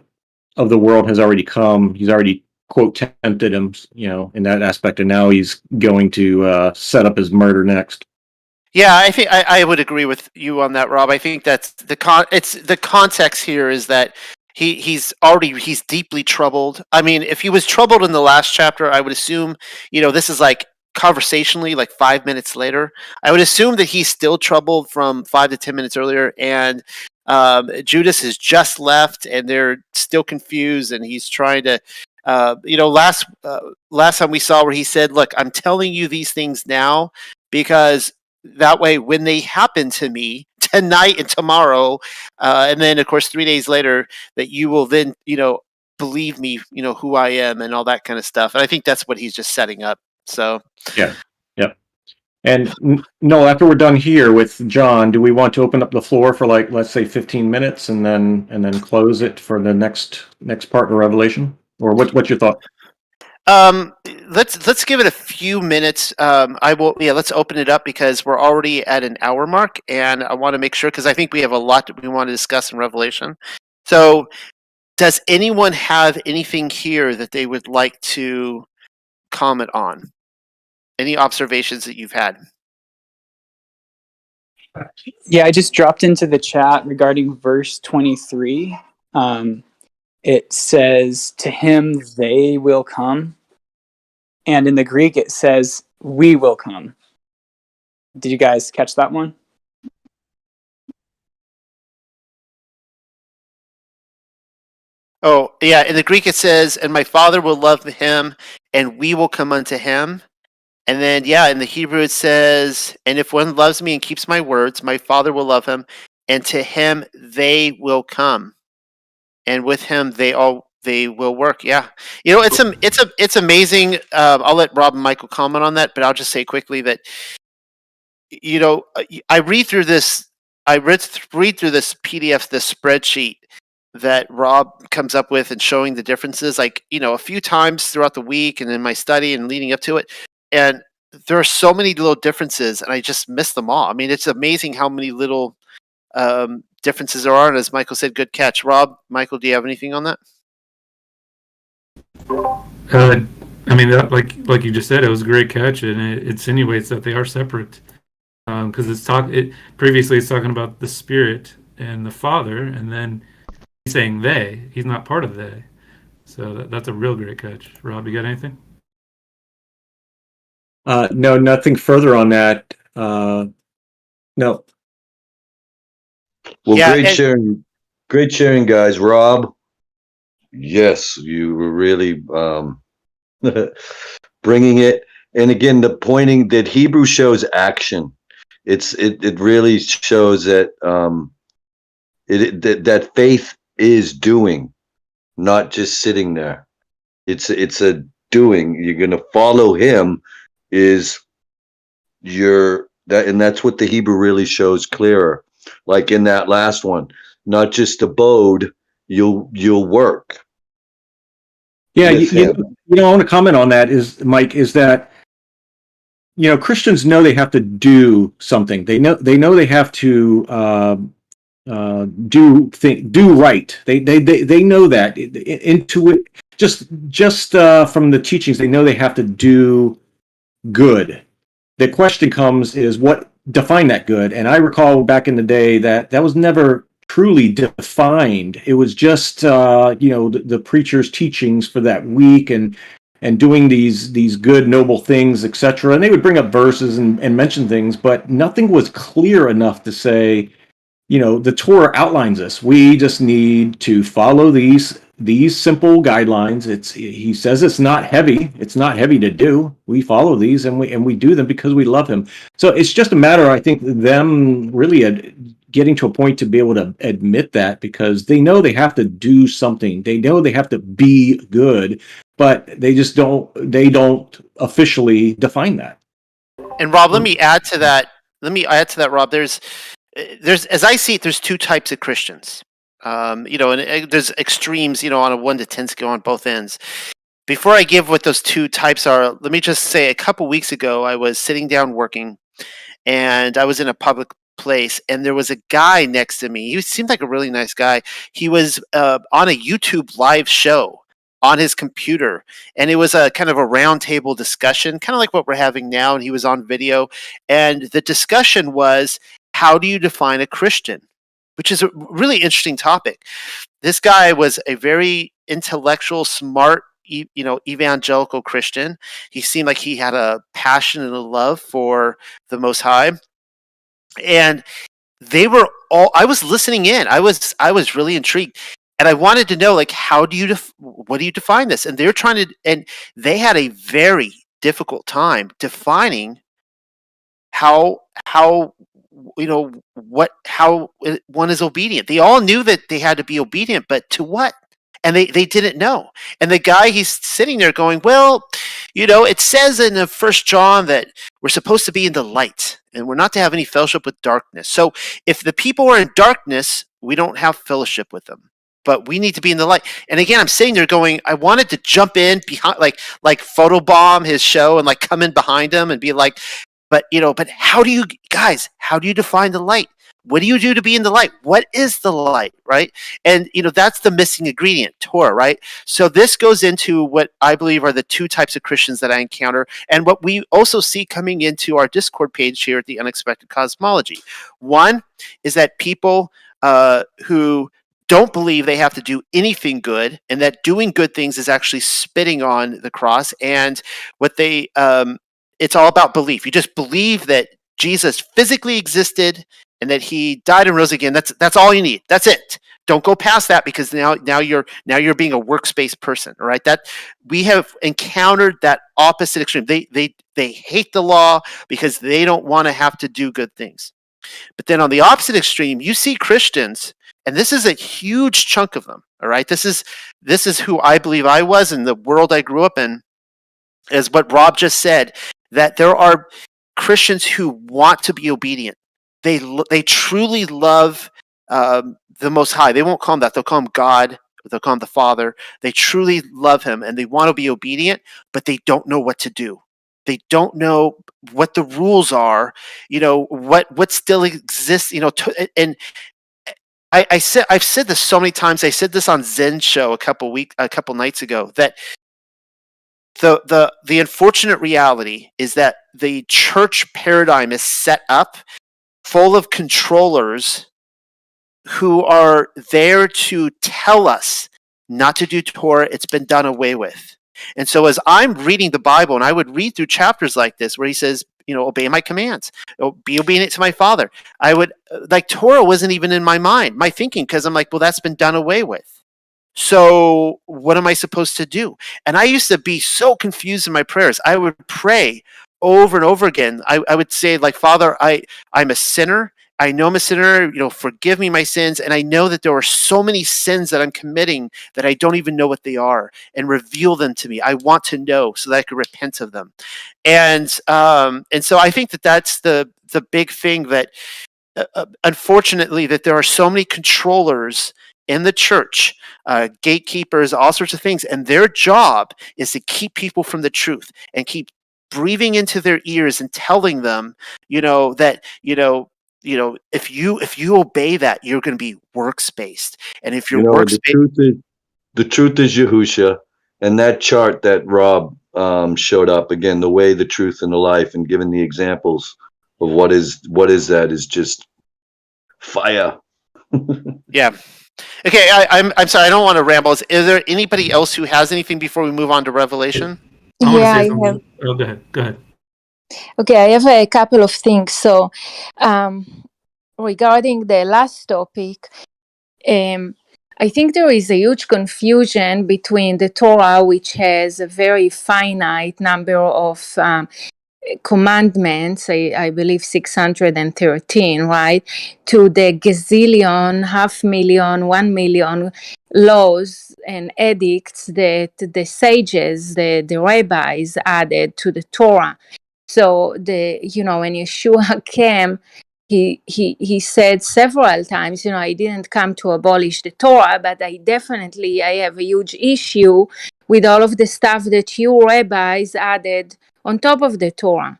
the world has already come. He's already quote tempted him, in that aspect, and now he's going to set up his murder next. Yeah, I think I would agree with you on that, Rob. I think that's the context here is that he's deeply troubled. I mean, if he was troubled in the last chapter, I would assume, this is like conversationally like 5 minutes later. I would assume that he's still troubled from 5 to 10 minutes earlier, and Judas has just left, and they're still confused, and he's trying to. Last time we saw where he said, "Look, I'm telling you these things now because." That way, when they happen to me tonight and tomorrow, and then of course 3 days later, that you will then believe me, who I am and all that kind of stuff. And I think that's what he's just setting up. So Yeah. And no, after we're done here with John, do we want to open up the floor for like, let's say 15 minutes and then close it for the next part of Revelation? Or what's your thought? Let's give it a few minutes. Let's open it up because we're already at an hour mark, and I want to make sure because I think we have a lot that we want to discuss in Revelation. So, does anyone have anything here that they would like to comment on? Any observations that you've had? Yeah, I just dropped into the chat regarding verse 23. It says, "To him they will come." And in the Greek, it says, "We will come." Did you guys catch that one? Oh, yeah. In the Greek, it says, "And my Father will love him, and we will come unto him." And then, yeah, in the Hebrew, it says, "And if one loves me and keeps my words, my Father will love him, and to him they will come, and with him they will work." Yeah, it's amazing. I'll let Rob and Michael comment on that, but I'll just say quickly that I read through this. I read through this PDF, this spreadsheet that Rob comes up with and showing the differences, like a few times throughout the week and in my study and leading up to it, and there are so many little differences, and I just miss them all. I mean, it's amazing how many little differences there are. And as Michael said, good catch, Rob. Michael, do you have anything on that? I mean, that, like you just said, it was a great catch, and it insinuates that they are separate. Because previously it's talking about the Spirit and the Father, and then he's saying they. He's not part of they. So that's a real great catch. Rob, you got anything? No, nothing further on that. No. Well, Yeah, great sharing, guys. Rob, yes, you were really bringing it. And again, the pointing that Hebrew shows action. It really shows that that faith is doing, not just sitting there. It's a doing. You're going to follow him. And that's what the Hebrew really shows clearer. Like in that last one, not just abode, you'll work. Yeah, I want to comment on that Mike, is that Christians know they have to do something. They know they have to do right. They know that into it. Just from the teachings, they know they have to do good. The question comes is what define that good. And I recall back in the day that was never truly defined. It was just the preacher's teachings for that week and doing these good noble things, etc. And they would bring up verses and mention things, but nothing was clear enough to say, the Torah outlines this. We just need to follow these simple guidelines. He says it's not heavy. It's not heavy to do. We follow these and we do them because we love him. So it's just a matter, I think, them really getting to a point to be able to admit that, because they know they have to do something. They know they have to be good, but they just don't officially define that. And Rob, let me add to that, Rob. There's as I see it, there's two types of Christians. And there's extremes, on a 1 to 10 scale on both ends. Before I give what those two types are, let me just say a couple weeks ago, I was sitting down working, and I was in a public place, and there was a guy next to me. He seemed like a really nice guy. He was on a YouTube live show on his computer, and it was a kind of a roundtable discussion, kind of like what we're having now. And he was on video, and the discussion was, how do you define a Christian? Which is a really interesting topic. This guy was a very intellectual, smart, evangelical Christian. He seemed like he had a passion and a love for the Most High, and they were all. I was listening in. I was really intrigued, and I wanted to know, like, how do you what do you define this? And they're trying to, and they had a very difficult time defining how how one is obedient. They all knew that they had to be obedient, but to what? And they didn't know. And the guy, he's sitting there going, well, it says in the First John that we're supposed to be in the light and we're not to have any fellowship with darkness. So if the people are in darkness, we don't have fellowship with them, but we need to be in the light. And again, I'm sitting there going, I wanted to jump in behind, like photobomb his show and like come in behind him and be like, but how do you define the light? What do you do to be in the light? What is the light, right? And that's the missing ingredient, Torah, right? So this goes into what I believe are the two types of Christians that I encounter, and what we also see coming into our Discord page here at the Unexpected Cosmology. One is that people who don't believe they have to do anything good, and that doing good things is actually spitting on the cross, and what they it's all about belief. You just believe that Jesus physically existed and that he died and rose again. That's all you need. That's it. Don't go past that, because now you're being a workspace person, all right? That we have encountered that opposite extreme. They hate the law because they don't want to have to do good things. But then on the opposite extreme, you see Christians, and this is a huge chunk of them, all right? This is who I believe I was in the world I grew up in, is what Rob just said, that there are Christians who want to be obedient. They truly love the Most High. They won't call him that. They'll call him God. They'll call him the Father. They truly love him, and they want to be obedient, but they don't know what to do. They don't know what the rules are. What still exists. And I've said this so many times. I said this on Zen show a couple nights ago, that the unfortunate reality is that the church paradigm is set up full of controllers who are there to tell us not to do Torah. It's been done away with. And so as I'm reading the Bible, and I would read through chapters like this where he says, obey my commands, be obedient to my Father, I would, Torah wasn't even in my mind, my thinking, because I'm like, well, that's been done away with. So what am I supposed to do? And I used to be so confused in my prayers. I would pray over and over again. I would say, like, Father, I'm a sinner. I know I'm a sinner. Forgive me my sins. And I know that there are so many sins that I'm committing that I don't even know what they are, and reveal them to me. I want to know so that I could repent of them. And so I think that that's the big thing, that unfortunately, that there are so many controllers in the church, gatekeepers, all sorts of things, and their job is to keep people from the truth and keep breathing into their ears and telling them, that if you obey that, you're going to be works based, and if you're works based, the truth is Yahusha, and that chart that Rob showed up again, the way, the truth, and the life, and giving the examples of what is that is just fire. Yeah. Okay, I'm sorry, I don't want to ramble. Is there anybody else who has anything before we move on to Revelation? Yeah, I have. Oh, go ahead. Okay, I have a couple of things. So, regarding the last topic, I think there is a huge confusion between the Torah, which has a very finite number of commandments, I believe 613, right, to the gazillion, 500,000, 1,000,000 laws and edicts that the sages, the rabbis added to the Torah. So when Yeshua came, he said several times, I didn't come to abolish the Torah, but I have a huge issue with all of the stuff that you rabbis added on top of the Torah.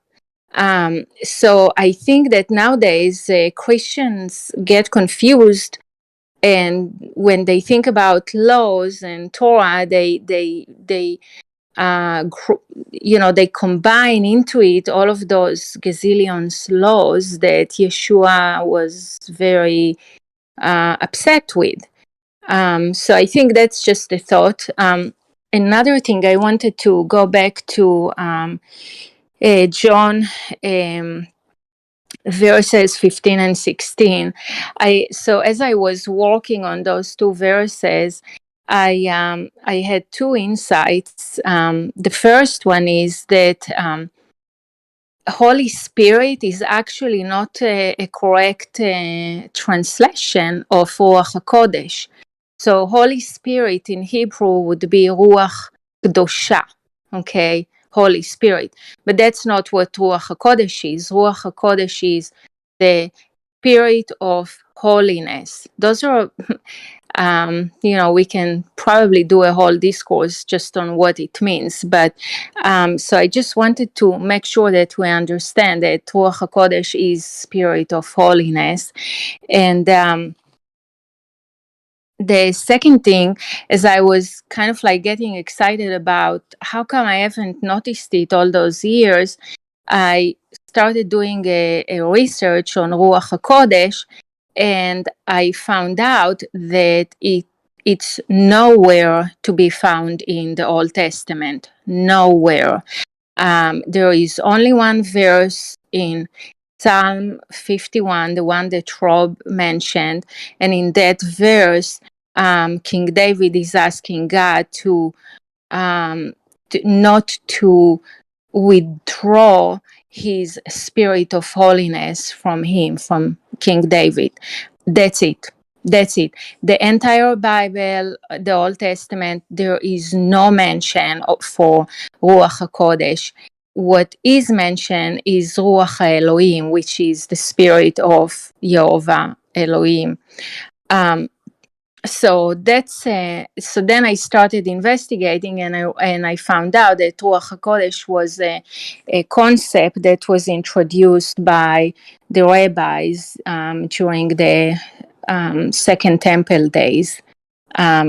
So I think that nowadays Christians get confused And when they think about laws and Torah, they they combine into it all of those gazillions laws that Yeshua was very upset with. So I think that's just a thought. Another thing, I wanted to go back to John verses 15 and 16. So as I was working on those two verses, I had two insights. The first one is that Holy Spirit is actually not a correct translation of Ruach HaKodesh. So Holy Spirit in Hebrew would be Ruach Kedosha, okay, Holy Spirit. But that's not what Ruach HaKodesh is. Ruach HaKodesh is the Spirit of holiness. Those are, we can probably do a whole discourse just on what it means. But so I just wanted to make sure that we understand that Ruach HaKodesh is Spirit of holiness. And the second thing is I was kind of like getting excited about how come I haven't noticed it all those years. I started doing a research on Ruach HaKodesh, and I found out that it's nowhere to be found in the Old Testament. Nowhere. There is only one verse in Psalm 51, the one that Rob mentioned, and in that verse, King David is asking God to not to withdraw his spirit of holiness from him, from King David. That's it. That's it. The entire Bible, the Old Testament, there is no mention for Ruach HaKodesh. What is mentioned is Ruach Elohim, which is the spirit of Yehovah Elohim. So that's so then I started investigating, and I found out that Ruach HaKodesh was a concept that was introduced by the rabbis during the Second Temple days.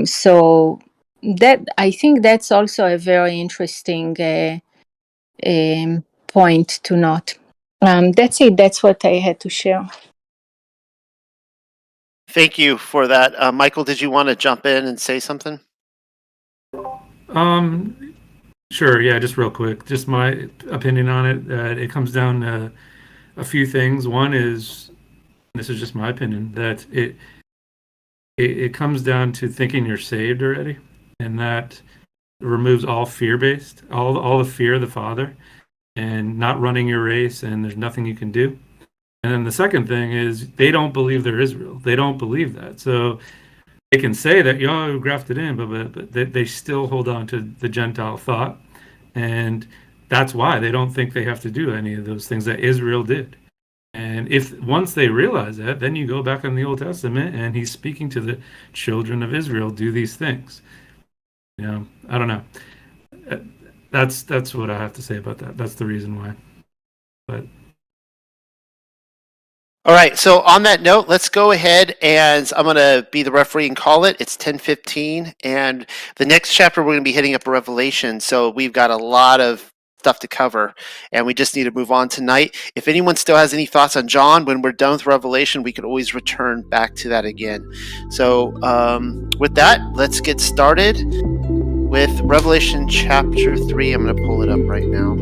So that, I think that's also a very interesting point to note. That's it. That's what I had to share. Thank you for that. Michael, did you want to jump in and say something? Sure. Yeah, just real quick. Just my opinion on it. It comes down to a few things. One is, this is just my opinion, that it comes down to thinking you're saved already, and that removes all fear-based, all the fear of the Father, and not running your race, and there's nothing you can do. And then the second thing is they don't believe they're Israel. They don't believe that. So they can say that, you're grafted in, but they still hold on to the Gentile thought. And that's why they don't think they have to do any of those things that Israel did. And if once they realize that, then you go back in the Old Testament and he's speaking to the children of Israel, do these things. I don't know. That's what I have to say about that. That's the reason why. But all right, so on that note, let's go ahead, and I'm going to be the referee and call it. It's 10:15, and the next chapter we're going to be hitting up Revelation, so we've got a lot of stuff to cover, and we just need to move on tonight. If anyone still has any thoughts on John, when we're done with Revelation, we could always return back to that again. So with that, let's get started with Revelation chapter 3. I'm going to pull it up right now.